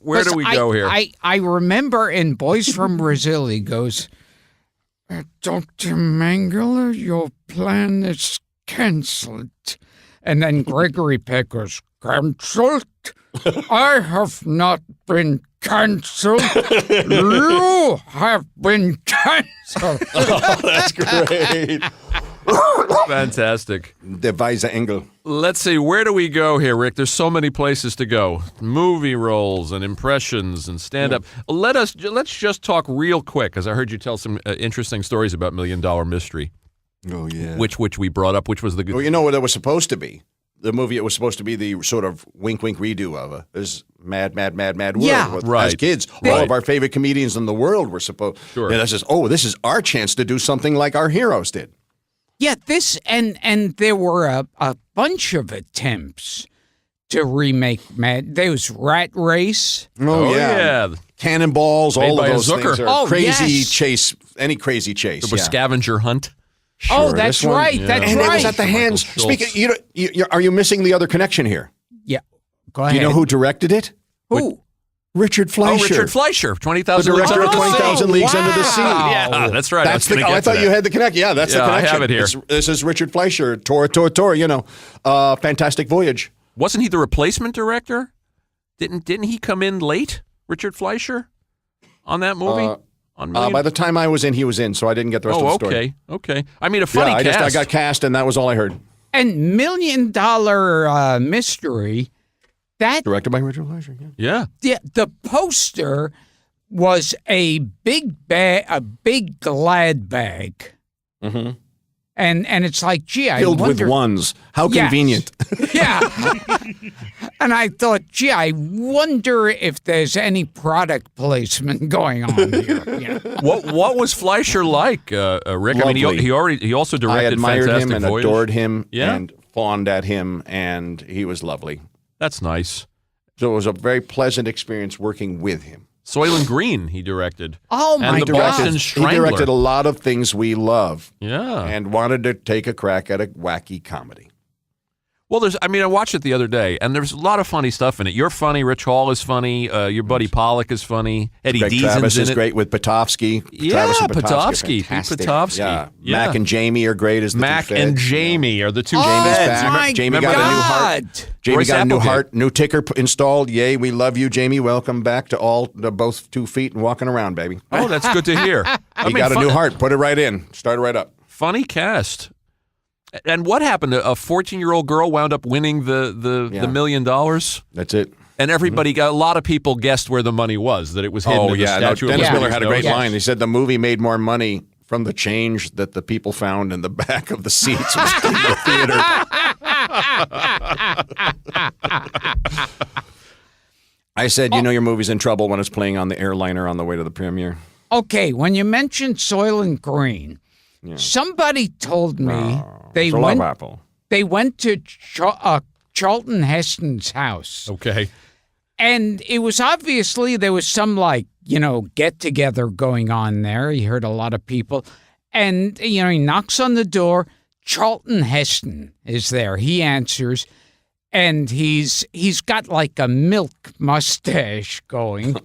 Where do we go here? I remember in Boys from Brazil, he goes, Dr. Mangler, your plan is cancelled. And then Gregory Peck goes, cancelled? I have not been cancelled. You have been cancelled. Oh, that's great. Fantastic. The Weise Engel. Let's see, where do we go here, Rick? There's so many places to go. Movie roles and impressions and stand-up. Let's just talk real quick, because I heard you tell some interesting stories about Million Dollar Mystery. Oh, yeah. Which we brought up, which was the good. Well, you know what it was supposed to be? The movie, it was supposed to be the sort of wink redo of this Mad World. Yeah. With, Right. As kids, all of our favorite comedians in the world were supposed. Sure. Yeah, that's just, this is our chance to do something like our heroes did. Yeah, this and there were a bunch of attempts to remake Mad. There was Rat Race. Oh, yeah. Cannonballs, Made all by of a those Zucker. things are Oh, crazy yes. chase, any crazy chase. There was Scavenger Hunt. Oh, Sure, that's this one- right. That's And right. it was at the hands. Michael Speaking, are you missing the other connection here? Yeah. Go Do ahead. you know who directed it? Who? Richard Fleischer. Oh, Richard Fleischer, the 20,000 director of Leagues Under the 20,000 Sea. Leagues Under the Sea. Yeah, that's right. That's I was gonna I get thought to you that. had the connection. Yeah, that's the Yeah, I connection. have it here. This is Richard Fleischer. Tor. Fantastic Voyage. Wasn't he the replacement director? Didn't he come in late, Richard Fleischer, on that movie? On Million? By the time I was in, he was in, so I didn't get the rest of the story. Okay. I mean, a funny I cast. got cast, and that was all I heard. And Million Dollar Mystery. That Directed by Richard Fleischer. Yeah. Yeah. the poster was a big bag, a big Glad bag. Mm-hmm. And it's like, gee, I Filled wonder. with ones. How Yes. convenient. Yeah. And I thought, gee, I wonder if there's any product placement going on here. You know? What was Fleischer like, Rick? I mean, Lovely. he also I directed admired Fantastic him and Voyage. adored him Yeah. and fawned at him, and he was lovely. That's nice. So it was a very pleasant experience working with him. Soylent Green he directed. Oh, And my the God. Boston He Strangler. directed a lot of things we love Yeah. and wanted to take a crack at a wacky comedy. Well, I watched it the other day, and there's a lot of funny stuff in it. You're funny. Rich Hall is funny. Your buddy Pollock is funny. Eddie Greg Deaton's Travis in is it. great with Potofsky. Yeah, Travis and Potofsky. are Pete fantastic. Potofsky. Yeah. Yeah. Mac and Jamie are great as the Mac two and feds. Jamie are the two Jamie's feds. back. my Jamie got got a a new new heart. Jamie Royce got a new Applegate. heart, new ticker installed. Yay, we love you, Jamie. Welcome back to both 2 feet and walking around, baby. Oh, that's good to hear. He got a new heart. Put it right in. Start it right up. Funny cast. And what happened? A 14-year-old girl wound up winning the $1 million, That's it. and everybody got a lot of people guessed where the money was. That it was hidden Oh, in yeah. the No, Statue of Dennis Liberty. Miller had a great Yes. line. He said the movie made more money from the change that the people found in the back of the seats in the theater. I said, you know your movie's in trouble when it's playing on the airliner on the way to the premiere. Okay, when you mentioned Soylent Green, somebody told me they went Apple. they went to Charlton Heston's house. Okay. And it was obviously there was some get together going on there. He heard a lot of people. And, he knocks on the door. Charlton Heston is there. He answers. And he's got like a milk mustache going.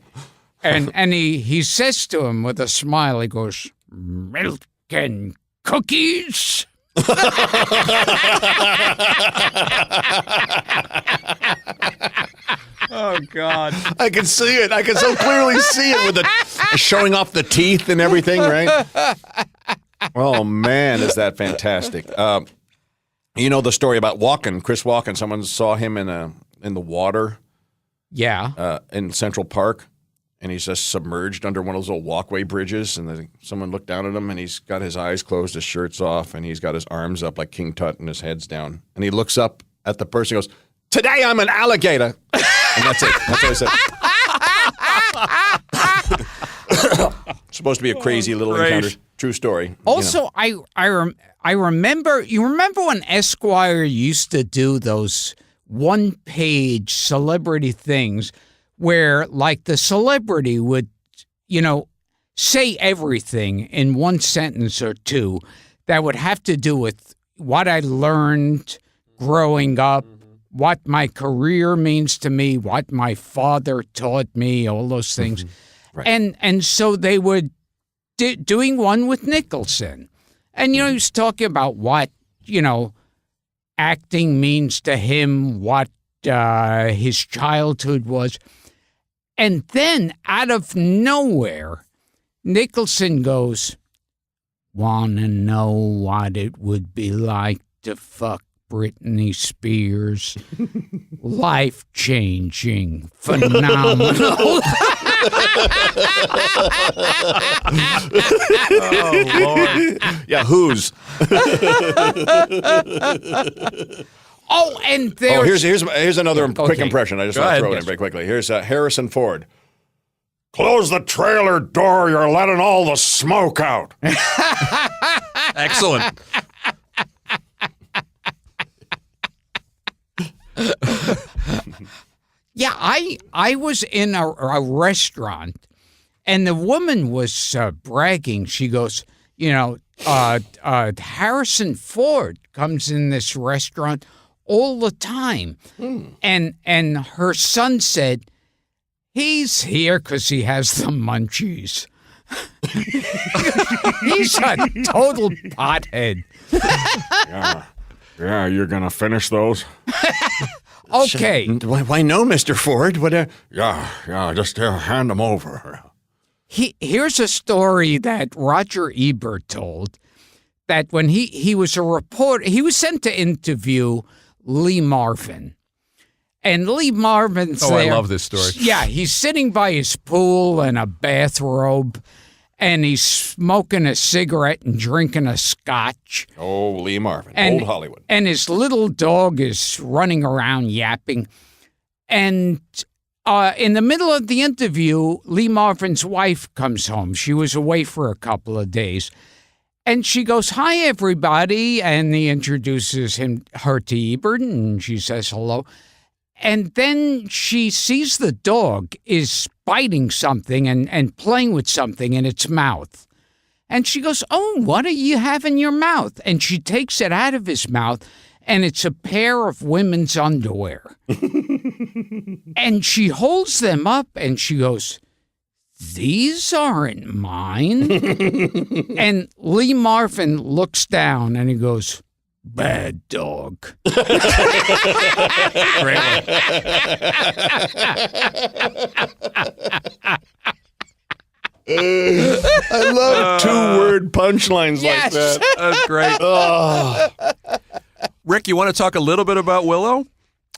and he says to him with a smile, he goes, milk and cookies? Oh, God. I can see it. I can so clearly see it with the showing off the teeth and everything, right? Oh, man, is that fantastic. You know the story about Chris Walken. Someone saw him in the water Yeah. in Central Park, and he's just submerged under one of those little walkway bridges, and then someone looked down at him, and he's got his eyes closed, his shirt's off, and he's got his arms up like King Tut, and his head's down. And he looks up at the person and goes, "Today I'm an alligator." And that's it. That's what I said. It's supposed to be a crazy little Great. encounter. True story. Also, I remember. You remember when Esquire used to do those one-page celebrity things, where like the celebrity would, say everything in one sentence or two that would have to do with what I learned growing up, what my career means to me, what my father taught me, all those things. Right. And so they would doing one with Nicholson. And, he was talking about what, acting means to him, what his childhood was. And then, out of nowhere, Nicholson goes, "Wanna know what it would be like to fuck Britney Spears? Life-changing, phenomenal." Oh, Lord. Yeah, who's? Oh, and there's... here's another quick okay. impression. I just Go want to ahead. throw it in Yes. very quickly. Here's Harrison Ford. Close the trailer door. You're letting all the smoke out. Excellent. Yeah, I was in a restaurant, and the woman was bragging. She goes, Harrison Ford comes in this restaurant all the time. And her son said, "He's here because he has the munchies." He's a total pothead. Yeah, you're going to finish those? Okay. Why no, Mr. Ford? What? Yeah, just hand them over. Here's a story that Roger Ebert told, that when he was a reporter, he was sent to interview Lee Marvin. And Lee Marvin's there. I love this story. Yeah, he's sitting by his pool in a bathrobe, and he's smoking a cigarette and drinking a scotch. Oh, Lee Marvin, And- old Hollywood. And his little dog is running around yapping. And in the middle of the interview, Lee Marvin's wife comes home. She was away for a couple of days. And she goes, "Hi, everybody." And he introduces her to Ebert, and she says hello. And then she sees the dog is biting something and playing with something in its mouth. And she goes, "Oh, what do you have in your mouth?" And she takes it out of his mouth, and it's a pair of women's underwear. And she holds them up, and she goes, "These aren't mine." And Lee Marvin looks down, and he goes, "Bad dog." Great one. I love two-word punchlines Yes. like that. That's great. Oh. Rick, you want to talk a little bit about Willow?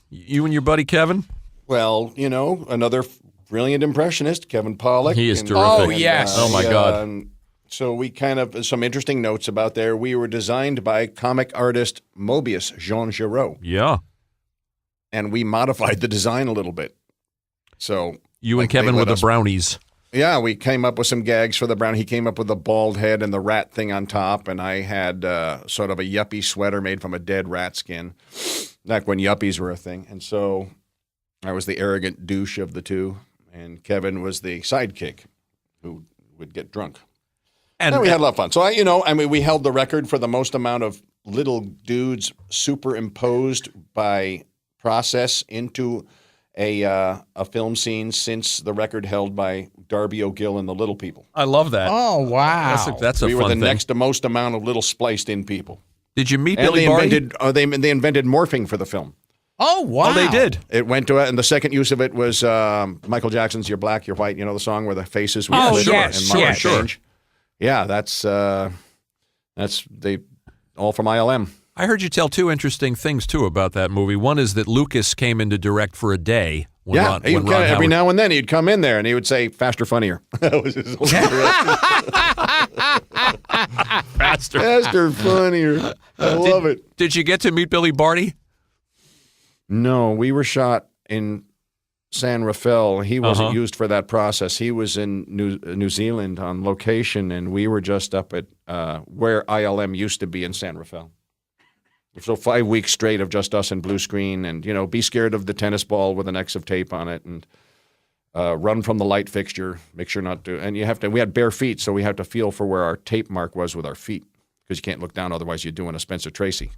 You and your buddy Kevin? Well, another brilliant impressionist, Kevin Pollak. He is And- terrific. Oh, yes. Oh, my God. So we some interesting notes about there. We were designed by comic artist Mobius, Jean Giraud, Yeah. and we modified the design a little bit. So You and they Kevin let with the us- brownies. Yeah, we came up with some gags for the brown. He came up with the bald head and the rat thing on top, and I had sort of a yuppie sweater made from a dead rat skin, back when yuppies were a thing. And so I was the arrogant douche of the two, and Kevin was the sidekick who would get drunk. And we had a lot of fun. So we held the record for the most amount of little dudes superimposed by process into a film scene since the record held by Darby O'Gill and the Little People. I love that. Oh, wow. That's a We were fun the thing. next most amount of little spliced in people. Did you meet And Billy they Barty? they invented morphing for the film. Oh, wow. Oh, they did. It went to and the second use of it was Michael Jackson's "You're Black, You're White." You know the song where the faces would Oh, flip yes, and model sure. change. Yeah, that's they all from ILM. I heard you tell two interesting things, too, about that movie. One is that Lucas came in to direct for a day. When Yeah, Ron every Howard- now and then he'd come in there and he would say, "Faster, funnier." That was his whole Faster. Faster, funnier. I love it. Did you get to meet Billy Barty? No, we were shot in San Rafael. He wasn't Uh-huh. used for that process. He was in New Zealand on location, and we were just up at where ILM used to be in San Rafael. So 5 weeks straight of just us and blue screen, and be scared of the tennis ball with an X of tape on it, and run from the light fixture. Make sure not to. And you have to. We had bare feet, so we had to feel for where our tape mark was with our feet, because you can't look down, otherwise you're doing a Spencer Tracy.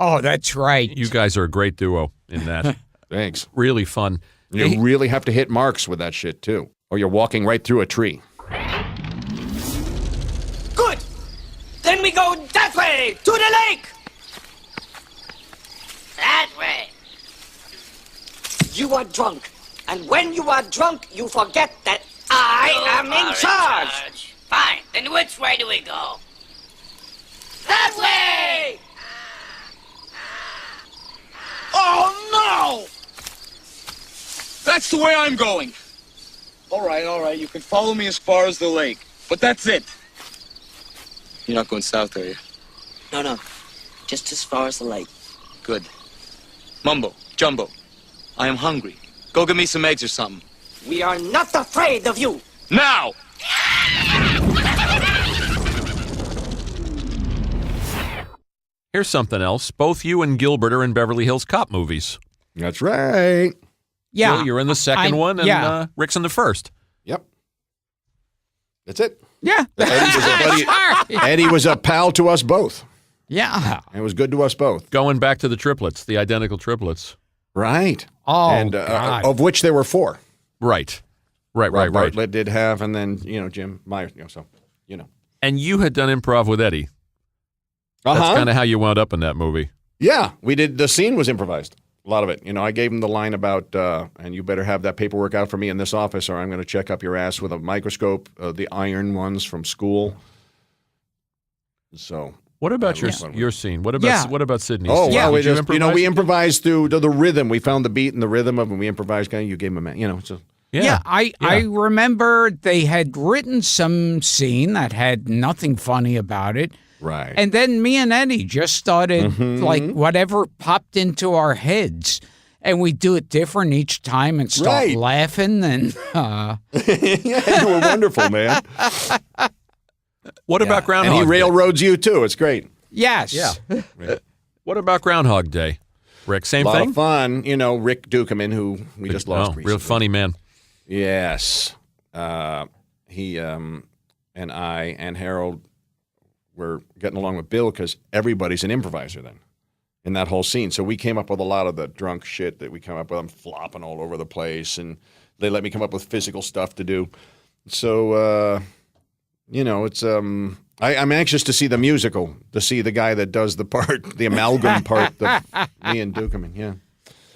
Oh, that's right. You guys are a great duo in that. Thanks. Really fun. You really have to hit marks with that shit too, or you're walking right through a tree. way! To the lake! That way. You are drunk. And when you are drunk, you forget that I am in charge. Fine. Then which way do we go? That way! Oh, no! That's the way I'm going. All right. You can follow me as far as the lake. But that's it. You're not going south, are you? No. Just as far as the lake. Good. Mumbo, Jumbo, I am hungry. Go get me some eggs or something. We are not afraid of you. Now! Here's something else. Both you and Gilbert are in Beverly Hills Cop movies. That's right. Yeah. Gil, you're in the second one, and Rick's in the first. Yep. That's it. Yeah. Eddie was a pal to us both. Yeah. It was good to us both. Going back to the triplets, the identical triplets. Right. Oh, and God. Of which there were 4. Right. Right. Bartlett did have, and then, Jim Myers, And you had done improv with Eddie. That's kind of how you wound up in that movie. Yeah, we did. The scene was improvised. A lot of it. I gave him the line about, and you better have that paperwork out for me in this office, or I'm going to check up your ass with a microscope, the iron ones from school. So. What about your scene? What about Sydney's? Oh, scene? well, we Did you just, improvise? we improvised through the rhythm. We found the beat and the rhythm of it, and we improvised. You gave him a, so. Yeah, I remember they had written some scene that had nothing funny about it. Right. And then me and Eddie just started, like, whatever popped into our heads. And we do it different each time and start laughing. And yeah, you were wonderful, man. What about Groundhog Day? And he Day? railroads you, too. It's great. Yes. Yeah. What about Groundhog Day? Rick, same thing? A lot thing? of fun. Rick Dukeman, who we just lost recently. Real funny man. Yes. He and I and Harold were getting along with Bill because everybody's an improviser then in that whole scene. So we came up with a lot of the drunk shit that we come up with. I'm flopping all over the place, and they let me come up with physical stuff to do. So, it's I'm anxious to see the musical, to see the guy that does the part, the amalgam part, me and Dukeman, yeah.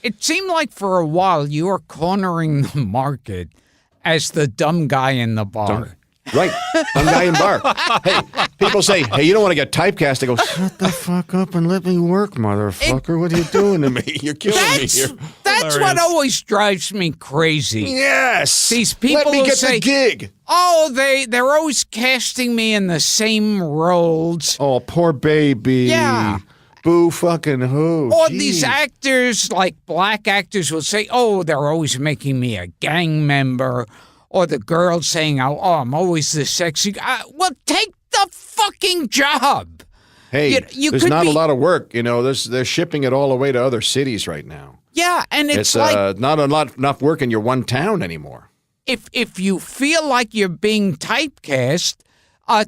It seemed like for a while you were cornering the market as the dumb guy in the bar. Right. Dumb guy in bar. Hey, people say, hey, you don't want to get typecast. I go, shut the fuck up and let me work, motherfucker. What are you doing to me? You're killing me here. That's what always drives me crazy. Yes. These people let me who get say, the gig. Oh, they're always casting me in the same roles. Oh, poor baby. Yeah. Boo fucking who? Or Jeez. these actors, like black actors, will say, oh, they're always making me a gang member. Or the girl saying, oh, I'm always the sexy guy. Well, take the fucking job. Hey, you there's not a lot of work. They're shipping it all away to other cities right now. Yeah, and it's like not enough work in your one town anymore. If you feel like you're being typecast,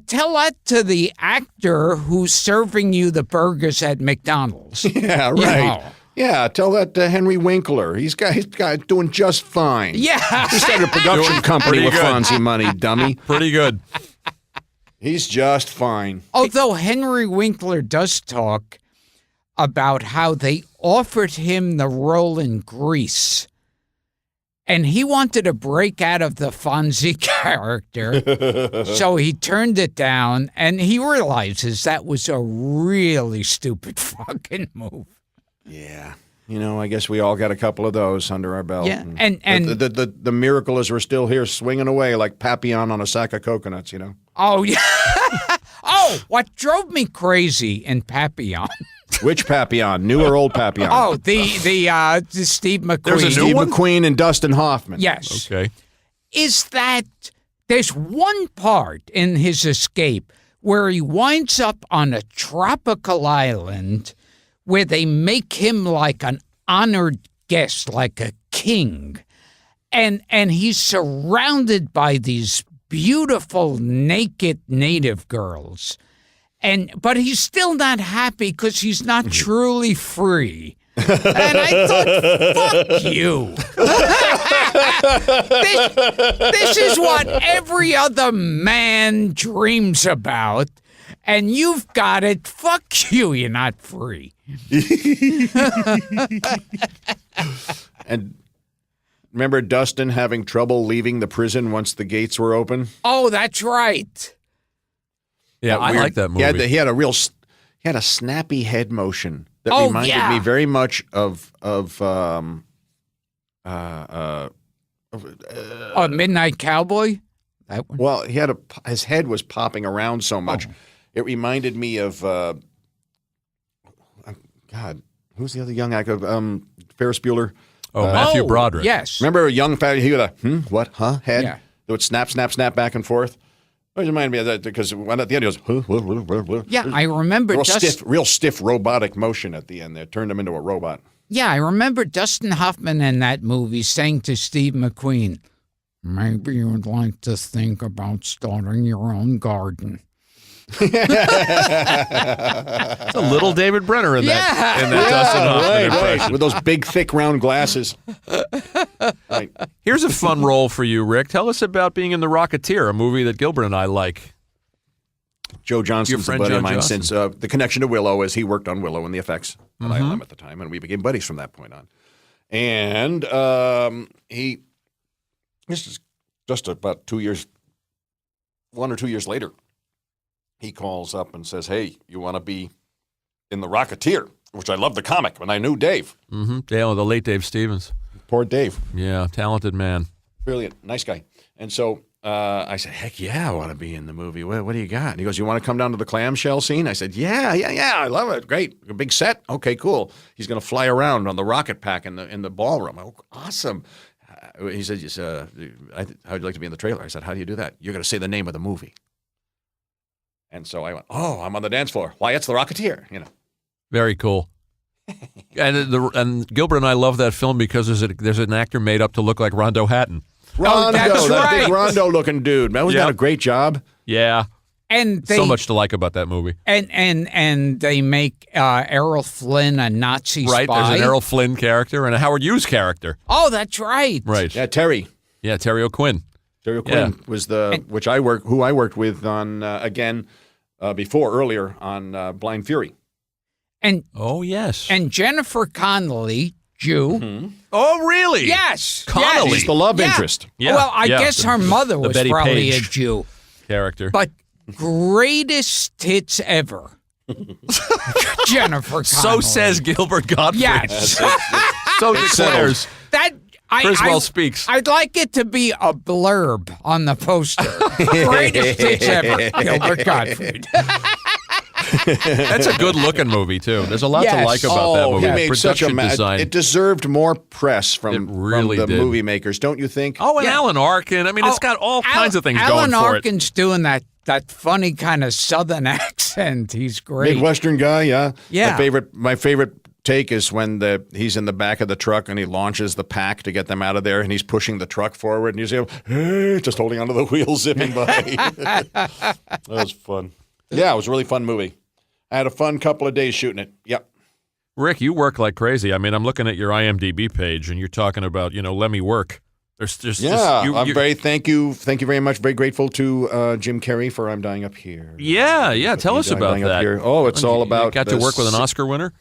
tell that to the actor who's serving you the burgers at McDonald's. Yeah, right. Yeah, tell that to Henry Winkler. He's doing just fine. Yeah. He started a production company with Fonzie money, dummy. Pretty good. He's just fine. Although Henry Winkler does talk about how they offered him the role in Grease, and he wanted to break out of the Fonzie character, so he turned it down, and he realizes that was a really stupid fucking move. Yeah. I guess we all got a couple of those under our belt. Yeah, and the miracle is we're still here swinging away like Papillon on a sack of coconuts, Oh, yeah. Oh, what drove me crazy in Papillon. Which Papillon? New or old Papillon? Oh, the Steve McQueen. There's a Steve McQueen and Dustin Hoffman. Yes. Okay. Is that there's one part in his escape where he winds up on a tropical island where they make him like an honored guest, like a king. And he's surrounded by these beautiful naked native girls. But he's still not happy because he's not truly free. And I thought, fuck you. This is what every other man dreams about. and you've got it. Fuck you, you're not free. And remember Dustin having trouble leaving the prison once the gates were open? Oh, that's right. Yeah, I like that movie. He had a snappy head motion that Oh, reminded yeah. me very much of Midnight Cowboy? That one? well, his head was popping around so much. It reminded me of God, who's the other young actor? Ferris Bueller. Matthew Broderick. Yes. Remember a young fat? He had a what? Huh? Head Yeah. that would snap, snap, snap back and forth. It reminded me of that because when at the end he goes, Yeah, I remember real stiff robotic motion at the end. There turned him into a robot. Yeah, I remember Dustin Hoffman in that movie saying to Steve McQueen, "Maybe you'd like to think about starting your own garden." It's a little David Brenner in that Dustin Hoffman impression. With those big, thick, round glasses. Right. Here's a fun role for you, Rick. Tell us about being in The Rocketeer, a movie that Gilbert and I like. Joe Johnston's a friend buddy Joe of mine Johnston. since the connection to Willow is he worked on Willow and the effects at ILM at the time, and we became buddies from that point on. And this is just about 1 or 2 years later, he calls up and says, "Hey, you want to be in The Rocketeer?" Which I love the comic, and I knew Dave. Mm-hmm. Yeah, the late Dave Stevens. Poor Dave. Yeah, talented man. Brilliant. Nice guy. And so I said, heck yeah, I want to be in the movie. What do you got? And he goes, you want to come down to the clamshell scene? I said, yeah, I love it. Great. A big set. Okay, cool. He's going to fly around on the rocket pack in the ballroom. Oh, awesome. He said, how'd you like to be in the trailer? I said, how do you do that? You're going to say the name of the movie. And so I went, oh, I'm on the dance floor. Why, it's The Rocketeer, Very cool. and Gilbert and I love that film because there's an actor made up to look like Rondo Hatton. Rondo, that's that right. big Rondo-looking dude. Man, wasn't that a great job? Yeah. And So much to like about that movie. And they make Errol Flynn a Nazi Right, spy. there's an Errol Flynn character and a Howard Hughes character. Oh, that's right. Right. Yeah, Terry. Yeah, Terry O'Quinn. Terry O'Quinn was who I worked with on earlier on Blind Fury. And oh yes. And Jennifer Connelly, Jew. Mm-hmm. Oh really? Yes. Connelly. She's the love interest. Yeah. Well, I guess her mother was Betty probably Page a Jew. Character. But greatest tits ever. Jennifer Connelly. So says Gilbert Gottfried. Yes. So declares. Criswell speaks. I'd like it to be a blurb on the poster. Greatest tits ever, Gilbert Gottfried. That's a good-looking movie too. There's a lot to like about that movie. He made Production design. It deserved more press from the did. movie makers, don't you think? Oh, and Alan Arkin. I mean, it's got all kinds of things Alan going for Arkin's doing that funny kind of Southern accent. He's great. Midwestern guy, yeah. Yeah. My favorite take is when he's in the back of the truck and he launches the pack to get them out of there, and he's pushing the truck forward, and you see him just holding onto the wheel, zipping by. That was fun. Yeah, it was a really fun movie. I had a fun couple of days shooting it. Yep. Rick, you work like crazy. I mean, I'm looking at your IMDb page, and you're talking about, let me work. I'm very thank you very much. Very grateful to Jim Carrey for "I'm Dying Up Here." Yeah. Tell us about that. Oh, it's all about. You got to work with an Oscar winner.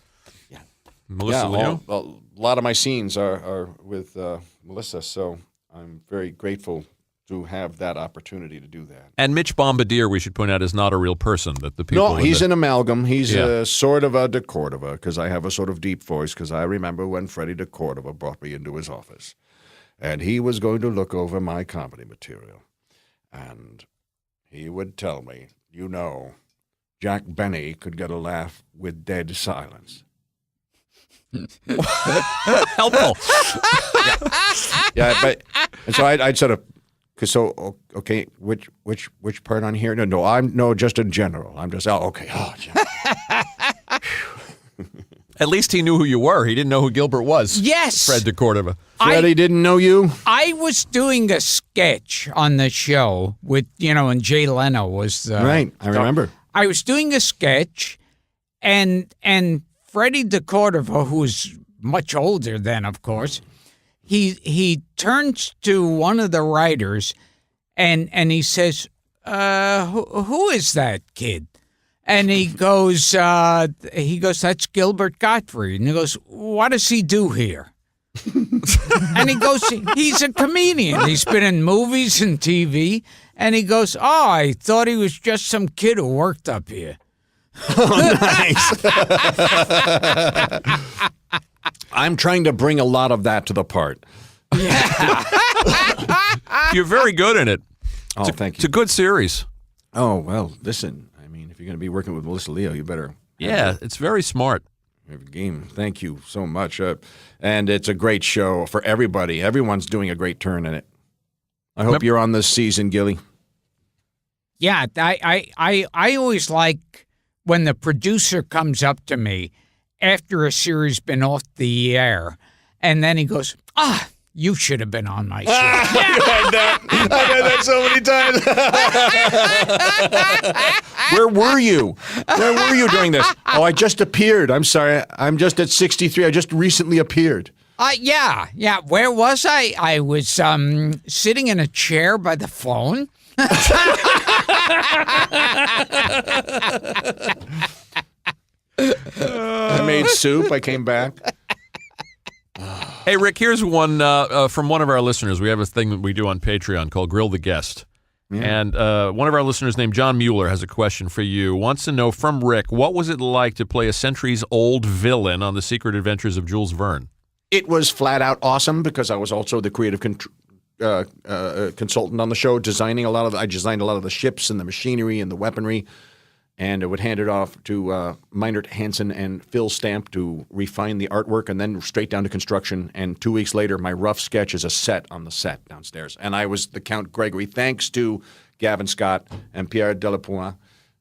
Yeah, Melissa Leo. A lot of my scenes are with Melissa, so I'm very grateful to have that opportunity to do that. And Mitch Bombardier, we should point out, is not a real person. That the people. No, he's an amalgam. He's a sort of a de Cordova, because I have a sort of deep voice, because I remember when Freddie de Cordova brought me into his office. And he was going to look over my comedy material. And he would tell me, Jack Benny could get a laugh with dead silence. Helpful. Yeah, but and so I'd sort of, okay, which part on here? No, just in general. I'm just, okay. At least he knew who you were. He didn't know who Gilbert was. Yes. Fred de Cordova. Freddie didn't know you? I was doing a sketch on the show with, and Jay Leno was right. I remember. I was doing a sketch, and Freddie de Cordova, who was much older then, of course, he turns to one of the writers, and he says, "Who is that kid?" And he goes, that's Gilbert Gottfried. And he goes, what does he do here? And he goes, he's a comedian. He's been in movies and TV. And he goes, I thought he was just some kid who worked up here. Oh, nice. I'm trying to bring a lot of that to the part. Yeah. You're very good in it. Oh, thank you. It's a good series. Oh, well, listen. I mean, if you're going to be working with Melissa Leo, you better. Yeah, it's very smart. Have a game. Thank you so much. And it's a great show for everybody. Everyone's doing a great turn in it. I hope you're on this season, Gilly. Yeah, I always like when the producer comes up to me after a series been off the air, and then he goes, you should have been on my show. I've heard that so many times. Where were you? Where were you during this? Oh, I just appeared. I'm sorry. I'm just at 63. I just recently appeared. Yeah. Where was I? I was sitting in a chair by the phone. I made soup. I came back. Hey, Rick, here's one from one of our listeners. We have a thing that we do on Patreon called Grill the Guest. Yeah. And one of our listeners named John Mueller has a question for you. Wants to know from Rick, what was it like to play a centuries-old villain on The Secret Adventures of Jules Verne? It was flat out awesome because I was also the creative consultant on the show, I designed a lot of the ships and the machinery and the weaponry, and I would hand it off to Meinert Hansen and Phil Stamp to refine the artwork, and then straight down to construction. And 2 weeks later, my rough sketch is a set on the set downstairs. And I was the Count Gregory, thanks to Gavin Scott and Pierre Delapointe.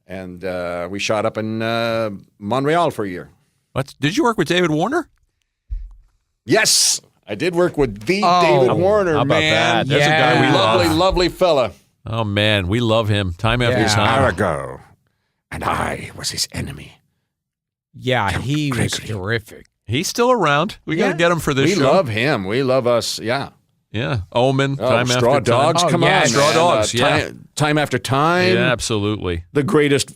And we shot up in Montreal for a year. What? Did you work with David Warner? Yes, I did work with David Warner, how about man. that? There's a guy we love. Lovely fella. Oh, man, we love him time after time. Arago, and I was his enemy. Yeah, he was terrific. He's still around. We got to get him for this show. We love him. We love us. Yeah. Yeah. Omen. Time Straw after Dogs. time. Come on. Straw Dogs. Yeah. Time after time. Yeah, absolutely. The greatest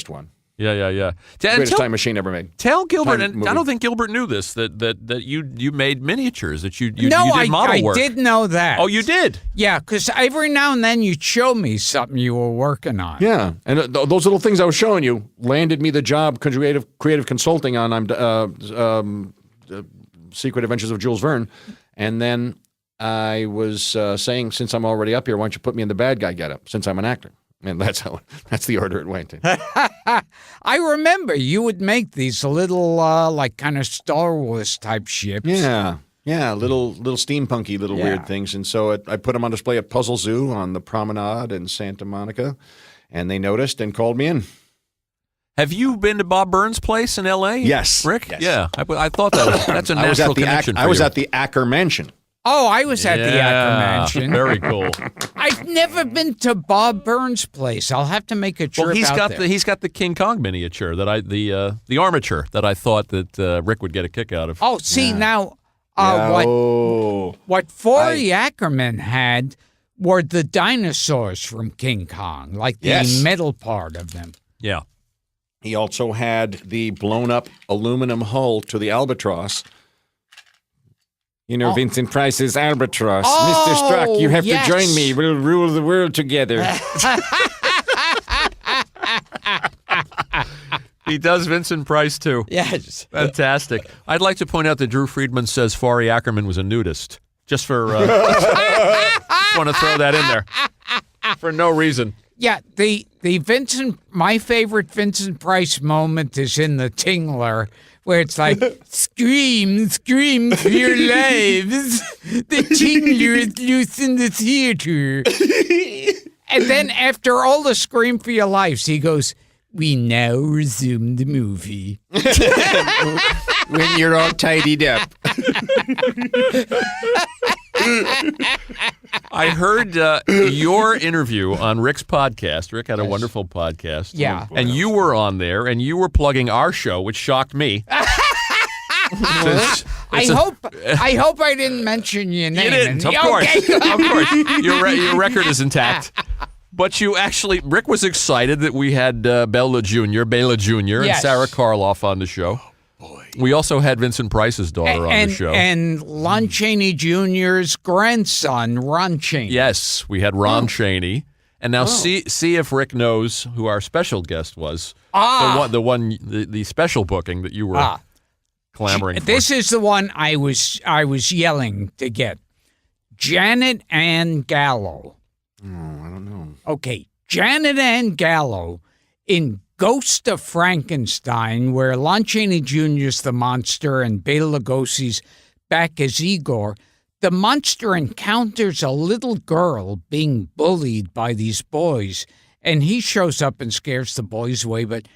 one. Yeah. Greatest time machine ever made. Tell Gilbert, and I don't think Gilbert knew this, that you made miniatures, that you did model work. I did know that. Oh, you did? Yeah, because every now and then you'd show me something you were working on. Yeah, and those little things I was showing you landed me the job, creative consulting on Secret Adventures of Jules Verne, and then I was saying, since I'm already up here, why don't you put me in the bad guy getup, since I'm an actor. And that's the order it went in. I remember you would make these little, like kind of Star Wars type ships. Yeah, little steampunky little weird things. And so I put them on display at Puzzle Zoo on the Promenade in Santa Monica, and they noticed and called me in. Have you been to Bob Burns' place in L.A.? Yes. Rick? Yes. Yeah, I thought that's a natural connection for you. I was at the Acker Mansion. Oh, I was at the Acker Mansion. Very cool. I've never been to Bob Burns' place. I'll have to make a trip out there. He's got the King Kong miniature the armature that I thought that Rick would get a kick out of. Oh, see now, what Forey Ackerman had were the dinosaurs from King Kong, like the metal part of them. Yeah. He also had the blown up aluminum hull to the Albatross. You know, Vincent Price's Albatross. Mr. Struck, you have to join me. We'll rule the world together. He does Vincent Price, too. Yes. Fantastic. I'd like to point out that Drew Friedman says Forey Ackerman was a nudist. Just for... just want to throw that in there. For no reason. Yeah, my favorite Vincent Price moment is in The Tingler, where it's like, scream for your lives. The Tingler is loose in the theater. And then after all the scream for your lives, he goes, we now resume the movie. When you're all tidied up. I heard your interview on Rick's podcast. Rick had a wonderful podcast. Yeah. And you were on there, and you were plugging our show, which shocked me. I hope I didn't mention your name. You didn't, of course. Of course. Your record is intact. But you actually, Rick was excited that we had Bela Jr., and Yes. Sarah Karloff on the show. Boy. We also had Vincent Price's daughter on the show. And Lon Chaney Jr.'s grandson, Ron Chaney. Yes, we had Ron Chaney. And now see if Rick knows who our special guest was. The special booking that you were clamoring for. This is the one I was yelling to get. Janet Ann Gallo. Oh, I don't know. Okay, Janet Ann Gallo in Ghost of Frankenstein, where Lon Chaney Jr. is the monster and Bela Lugosi's back as Igor. The monster encounters a little girl being bullied by these boys, and he shows up and scares the boys away. But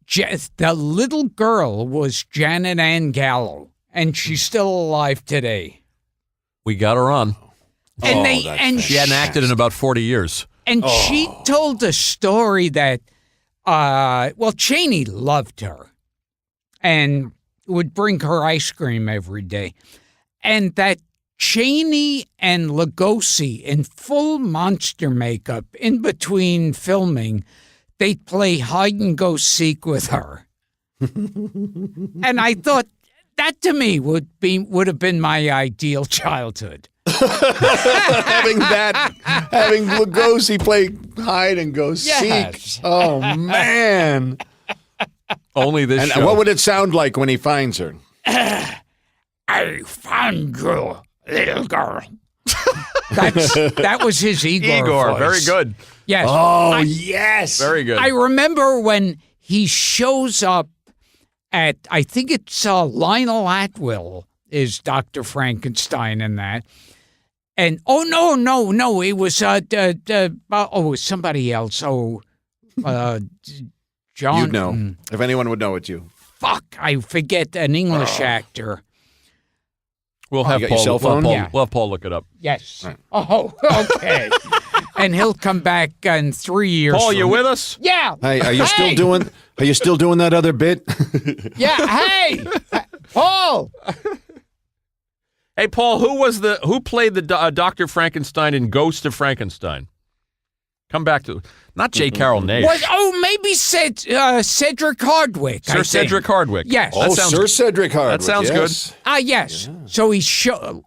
the little girl was Janet Ann Gallo, and she's still alive today. We got her on. And she hadn't acted in about 40 years. And she told a story that, Chaney loved her and would bring her ice cream every day. And that Chaney and Lugosi in full monster makeup in between filming, they'd play hide and go seek with her. And I thought that to me would have been my ideal childhood. having Lugosi play hide and go seek. Oh man! Only this. And show. what would it sound like when he finds her? I found you, little girl. That was his Igor voice. Very good. Yes. Oh, yes. Very good. I remember when he shows up at, I think it's Lionel Atwill is Dr. Frankenstein in that. And, no, it was, it was somebody else. John. You'd know. If anyone would know, it's you. Fuck, I forget an English actor. We'll have you got Paul. your cell phone? We'll have Paul look it up. Yes. Right. Oh, okay. And he'll come back in 3 years. Paul, you with us? Yeah. Hey, are you still doing? Are you still doing that other bit? Yeah. Hey, Paul. Hey, Paul, who played the Dr. Frankenstein in Ghost of Frankenstein? Come back to not J. Carroll Naish. Maybe Cedric Hardwicke. Sir Cedric Hardwicke. Yes. Sir Cedric Hardwicke. That sounds good. Yes. Yeah. So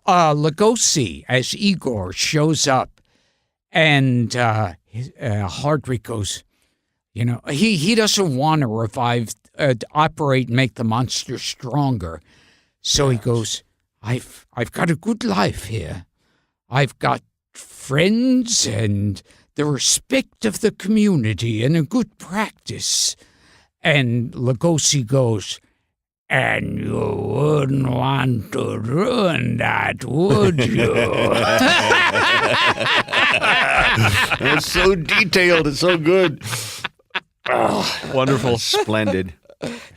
Lugosi as Igor shows up, and Hardwicke goes, he doesn't want to operate, make the monster stronger. So he goes, I've got a good life here. I've got friends and the respect of the community and a good practice. And Lugosi goes, and you wouldn't want to ruin that, would you? It's so detailed. It's so good. Oh, wonderful. Splendid.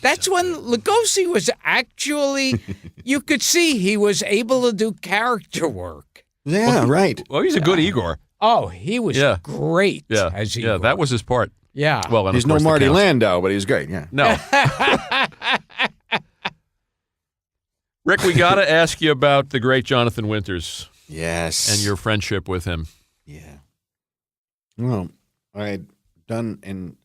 That's when Lugosi was actually, you could see he was able to do character work. Yeah, right. Well, he's a good Igor. Oh, he was great as Igor. Yeah, that was his part. Yeah. Well, and he's no Marty Landau, but he's great. Yeah. No. Rick, we got to ask you about the great Jonathan Winters. Yes. And your friendship with him. Yeah. Well, I had done in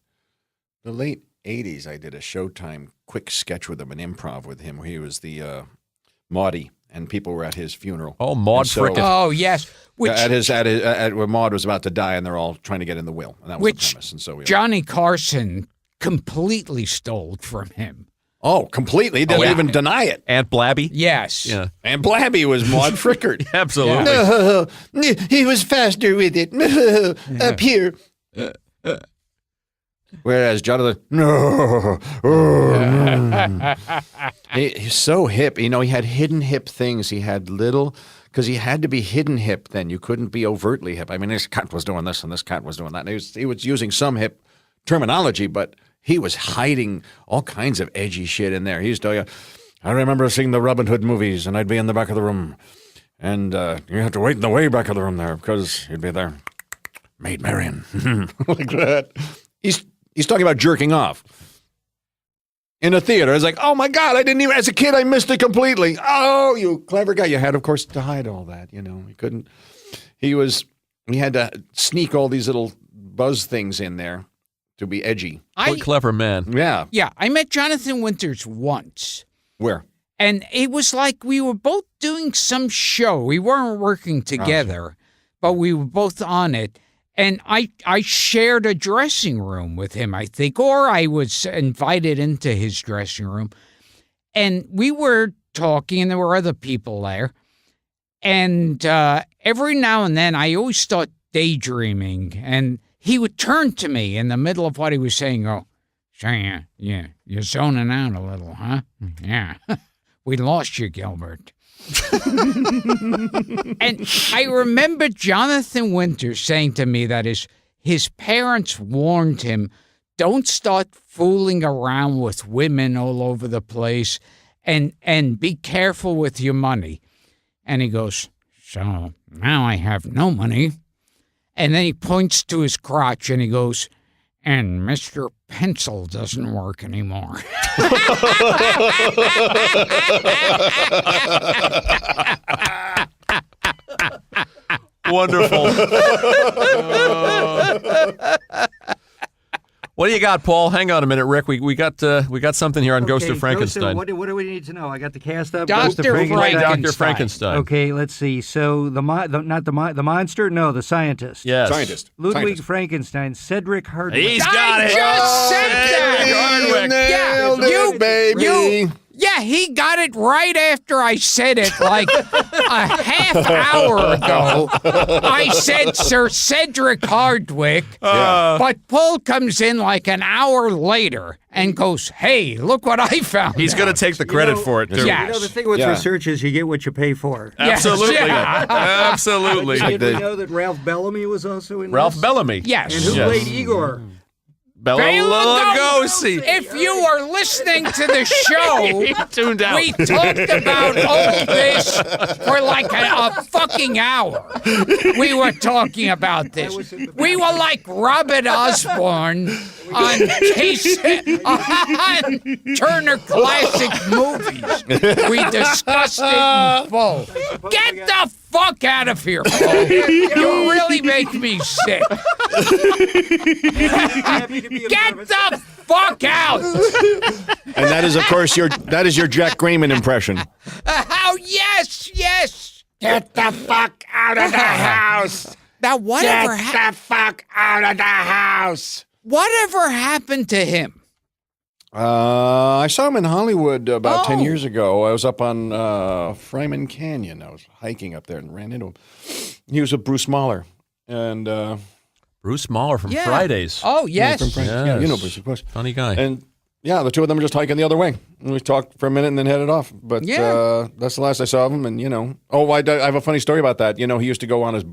the late 80s, I did a Showtime quick sketch with him, an improv with him, where he was the Maudie, and people were at his funeral. Oh, Maud Frickett. Oh, yes. Where Maud was about to die, and they're all trying to get in the will. And that was the premise. And so Johnny Carson completely stole from him. Oh, completely. He didn't even deny it. Aunt Blabby? Yes. Yeah. Aunt Blabby was Maud Frickert. Absolutely. No, he was faster with it. Up here. Whereas Jonathan, he's so hip. He had hidden hip things. He had because he had to be hidden hip then. You couldn't be overtly hip. I mean, this cat was doing this and this cat was doing that. And he was using some hip terminology, but he was hiding all kinds of edgy shit in there. He used to, I remember seeing the Robin Hood movies, and I'd be in the back of the room, and you have to wait in the way back of the room there because he'd be there, Maid Marian, like that. He's talking about jerking off in a theater. It's like, oh my God, I didn't even, as a kid, I missed it completely. Oh, you clever guy. You had, of course, to hide all that, He couldn't, he was We had to sneak all these little buzz things in there to be edgy. What clever man. Yeah. Yeah, I met Jonathan Winters once. Where? And it was like we were both doing some show. We weren't working together, but we were both on it. And I shared a dressing room with him, I think, or I was invited into his dressing room. And we were talking, and there were other people there. And every now and then, I always start daydreaming. And he would turn to me in the middle of what he was saying, go, "Say, yeah, you're zoning out a little, huh? Yeah, we lost you, Gilbert." And I remember Jonathan Winters saying to me that his parents warned him, don't start fooling around with women all over the place and be careful with your money. And he goes, so now I have no money. And then he points to his crotch and he goes, and Mr. Pencil doesn't work anymore. Wonderful. What do you got, Paul? Hang on a minute, Rick. We got something here on Ghost of Frankenstein. What do we need to know? I got the cast up. Dr. Dr. Frankenstein. Okay, let's see. So the monster? No, the scientist. Yes. Scientist. Ludwig Frankenstein, Cedric Hardwick. He's got it. I just said that. Nailed it, baby. Yeah, he got it right after I said it, like a half hour ago. I said Sir Cedric Hardwick, but Paul comes in like an hour later and goes, hey, look what I found. He's going to take the credit for it, too. Yes. The thing with research is you get what you pay for. Absolutely. Yes. Absolutely. Did we know that Ralph Bellamy was also in Ralph this? Bellamy. Yes. And who played Igor? Bela Lugosi. If you are listening to the show, tuned out. We talked about all this for like a fucking hour. We were talking about this. We were like Robert Osborne on Turner Classic Movies. We discussed it in full. Get the fuck out of here, Paul. You really make me sick. Get the fuck out! And that is, of course, your Jack Grayman impression. Oh, yes. Get the fuck out of the house! Now, whatever Get the fuck out of the house! Whatever happened to him? I saw him in Hollywood about 10 years ago. I was up on Fryman Canyon. I was hiking up there and ran into him. He was with Bruce Mahler. And Bruce Mahler from Fridays. Oh, yes. from Fridays. Yeah, you know Bruce, of course. Funny guy. And yeah, the two of them were just hiking the other way. And we talked for a minute and then headed off. But that's the last I saw of him. And, I have a funny story about that. He used to go on his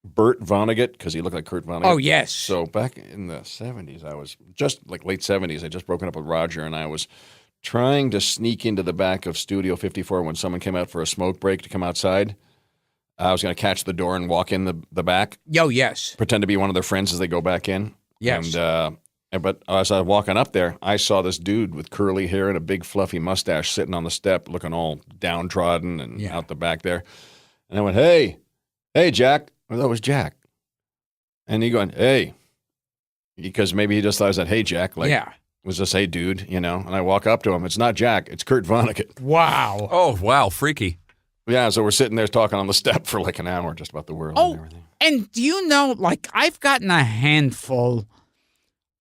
Burt Vonnegut because he looked like Kurt Vonnegut. Oh, yes. So back in the 70s, I was just like late 70s, I just broken up with Roger and I was trying to sneak into the back of Studio 54 when someone came out for a smoke break to come outside. I was going to catch the door and walk in the back. Oh, yes. Pretend to be one of their friends as they go back in. Yes. But as I was walking up there, I saw this dude with curly hair and a big fluffy mustache sitting on the step looking all downtrodden and out the back there. And I went, hey, Jack. Well, that was Jack. And he going, hey. Because maybe he just thought I said, hey, Jack. Like, it was just, hey, dude, And I walk up to him. It's not Jack. It's Kurt Vonnegut. Wow. Oh, wow. Freaky. Yeah, so we're sitting there talking on the step for like an hour just about the world and everything. And do you know, like, I've gotten a handful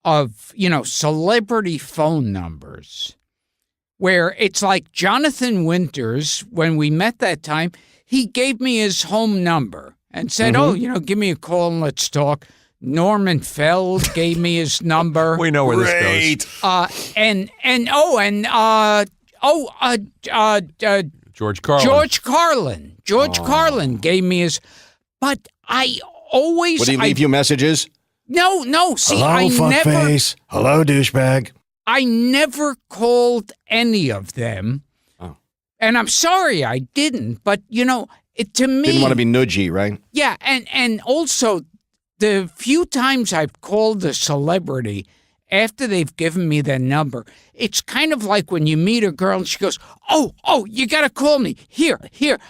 of, celebrity phone numbers where it's like Jonathan Winters, when we met that time, he gave me his home number and said, give me a call and let's talk. Norman Feld gave me his number. We know where this goes. George Carlin. George Carlin gave me his, but I always... Would he leave you messages? No. See, Hello, fuckface. Hello, douchebag. I never called any of them. Oh. And I'm sorry I didn't, but, to me... Didn't want to be nudgy, right? Yeah, and also, the few times I've called a celebrity after they've given me their number, it's kind of like when you meet a girl and she goes, oh, you got to call me. Here,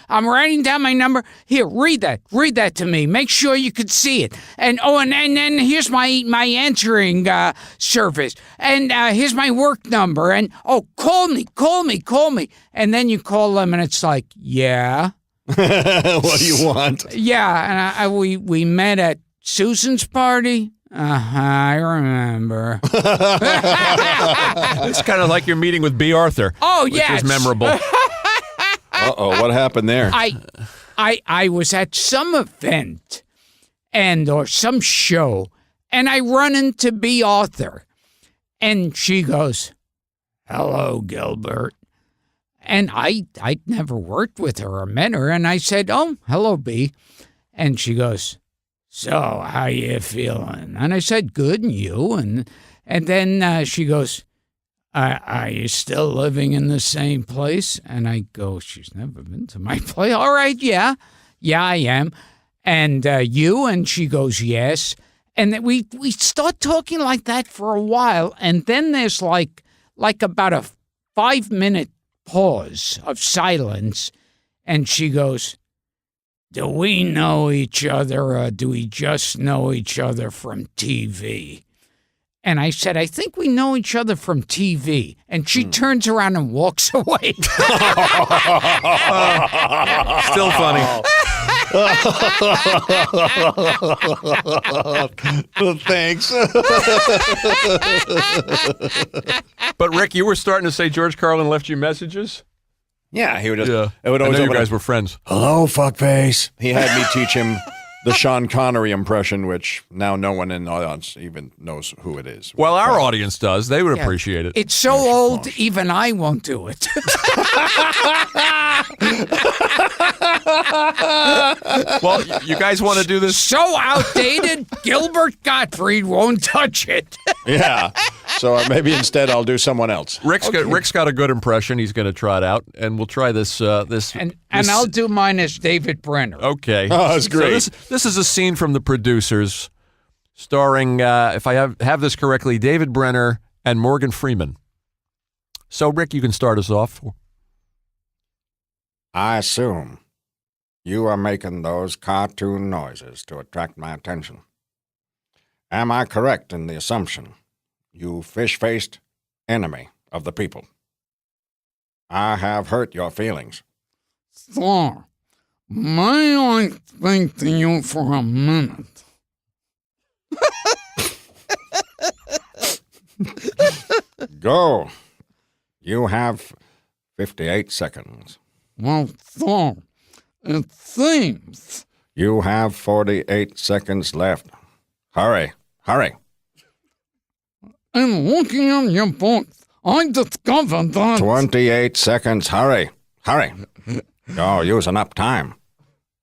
I'm writing down my number. Here, read that to me. Make sure you can see it. And then here's my answering service. And here's my work number. And, call me. And then you call them and it's like, yeah. What do you want? Yeah, and we met at Susan's party. I remember. It's kind of like you're meeting with B. Arthur. Oh, which yes. is memorable. Uh-oh, what happened there? I was at some event or some show, and I run into B. Arthur, and she goes, "Hello, Gilbert." And I'd never worked with her or met her, and I said, "Oh, hello, B." And she goes, "So, how you feeling?" And I said, "Good, and you?" And then she goes, "Are you still living in the same place?" And I go, "She's never been to my place." "All right, yeah, I am." "And you?" And she goes, "Yes." And then we start talking like that for a while, and then there's like about a 5-minute pause of silence, and she goes, "Do we know each other, or do we just know each other from TV?" And I said, "I think we know each other from TV." And she turns around and walks away. Still funny. Thanks. But Rick, you were starting to say George Carlin left you messages? Yeah, he would just. Yeah. It would I always know you open guys up, were friends. "Hello, fuckface." He had me teach him the Sean Connery impression, which now no one in the audience even knows who it is. Well, our audience does. They would appreciate it. It's so old, even I won't do it. Well, you guys want to do this? So outdated, Gilbert Gottfried won't touch it. Yeah. So maybe instead I'll do someone else. Rick's got a good impression. He's going to try it out, and we'll try this. And I'll do mine as David Brenner. Okay. Oh, that's great. So this is a scene from The Producers, starring, if I have this correctly, David Brenner and Morgan Freeman. So, Rick, you can start us off. I assume you are making those cartoon noises to attract my attention. Am I correct in the assumption, you fish-faced enemy of the people? I have hurt your feelings. Sir, may I speak to you for a minute? Go. You have 58 seconds. Well, sir, it seems. You have 48 seconds left. Hurry. In looking at your books, I discovered that... 28 seconds. Hurry. You're using up time.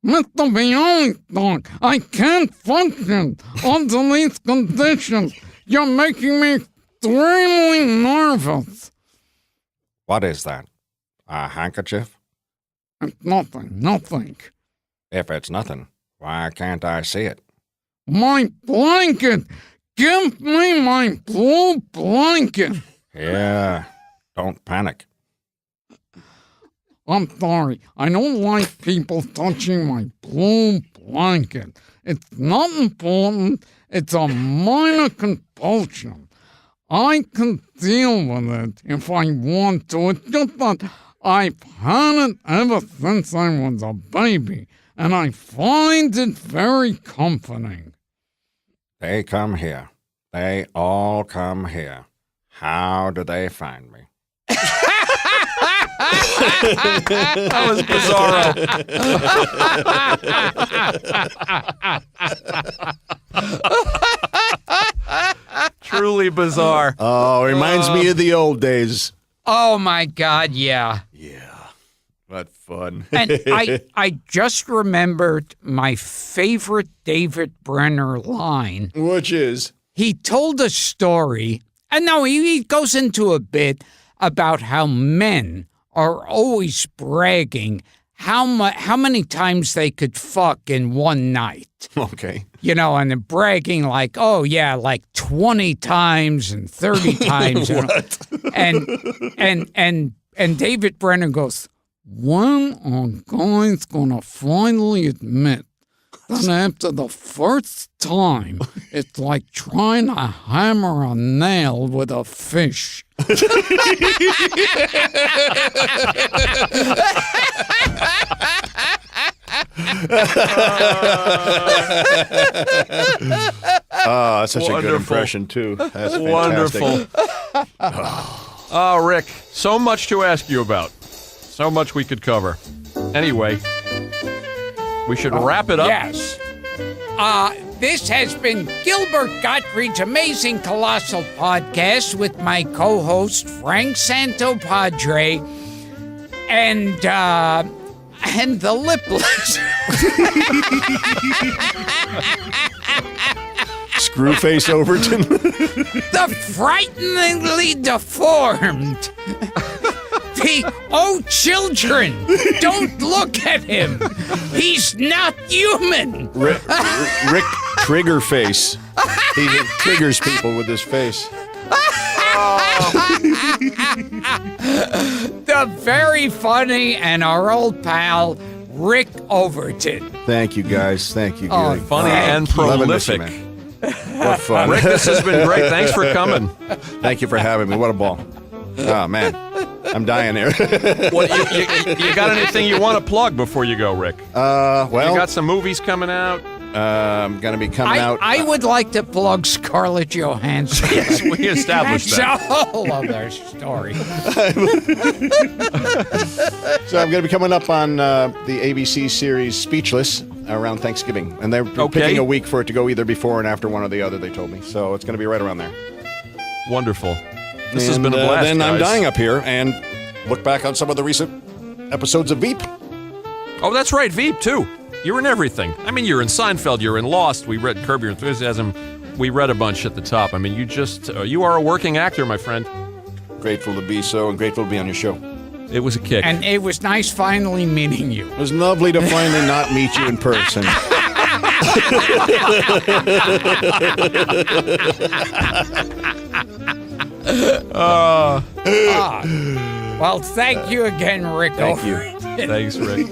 Mr. Beyond, I can't function under these conditions. You're making me extremely nervous. What is that? A handkerchief? It's nothing. If it's nothing, why can't I see it? My blanket! Give me my blue blanket! Yeah, don't panic. I'm sorry. I don't like people touching my blue blanket. It's not important. It's a minor compulsion. I can deal with it if I want to. It's just that I've had it ever since I was a baby, and I find it very comforting. They come here. They all come here. How do they find me? That was bizarro. Truly bizarre. Oh, reminds me of the old days. Oh, my God, yeah. Yeah. What fun. And I just remembered my favorite David Brenner line. Which is? He told a story, and no, he goes into a bit about how men are always bragging how many times they could fuck in one night. Okay. You know, and they're bragging like, oh yeah, like 20 times and 30 times. What? And David Brenner goes, when are guys gonna finally admit that after the first time, it's like trying to hammer a nail with a fish? That's such a good impression, too. That's fantastic. Wonderful. Oh, Rick, so much to ask you about. So much we could cover. Anyway, we should wrap it up. Yes. This has been Gilbert Gottfried's Amazing Colossal Podcast with my co-host Frank Santopadre and the lipless. Screwface Overton. The frighteningly deformed. Oh, children, don't look at him. He's not human. Rick Triggerface. He triggers people with his face. The very funny and our old pal, Rick Overton. Thank you, guys. Thank you, Gary. Funny and prolific. What fun. Rick, this has been great. Thanks for coming. Thank you for having me. What a ball. Oh, man. I'm dying here. Well, you got anything you want to plug before you go, Rick? Well, you got some movies coming out. I'm going to be coming out. I would like to plug Scarlett Johansson. Yes, we established that. That's a whole other story. So I'm going to be coming up on the ABC series Speechless around Thanksgiving. And they're picking a week for it to go either before and after one or the other, they told me. So it's going to be right around there. Wonderful. This has been a blast, Then guys. I'm dying up here and look back on some of the recent episodes of Veep. Oh, that's right, Veep, too. You're in everything. I mean, you're in Seinfeld, you're in Lost, we read Curb Your Enthusiasm, we read a bunch at the top. I mean, you are a working actor, my friend. Grateful to be so and grateful to be on your show. It was a kick. And it was nice finally meeting you. It was lovely to finally not meet you in person. Well, thank you again, Rick. Thank you. Thanks, Rick.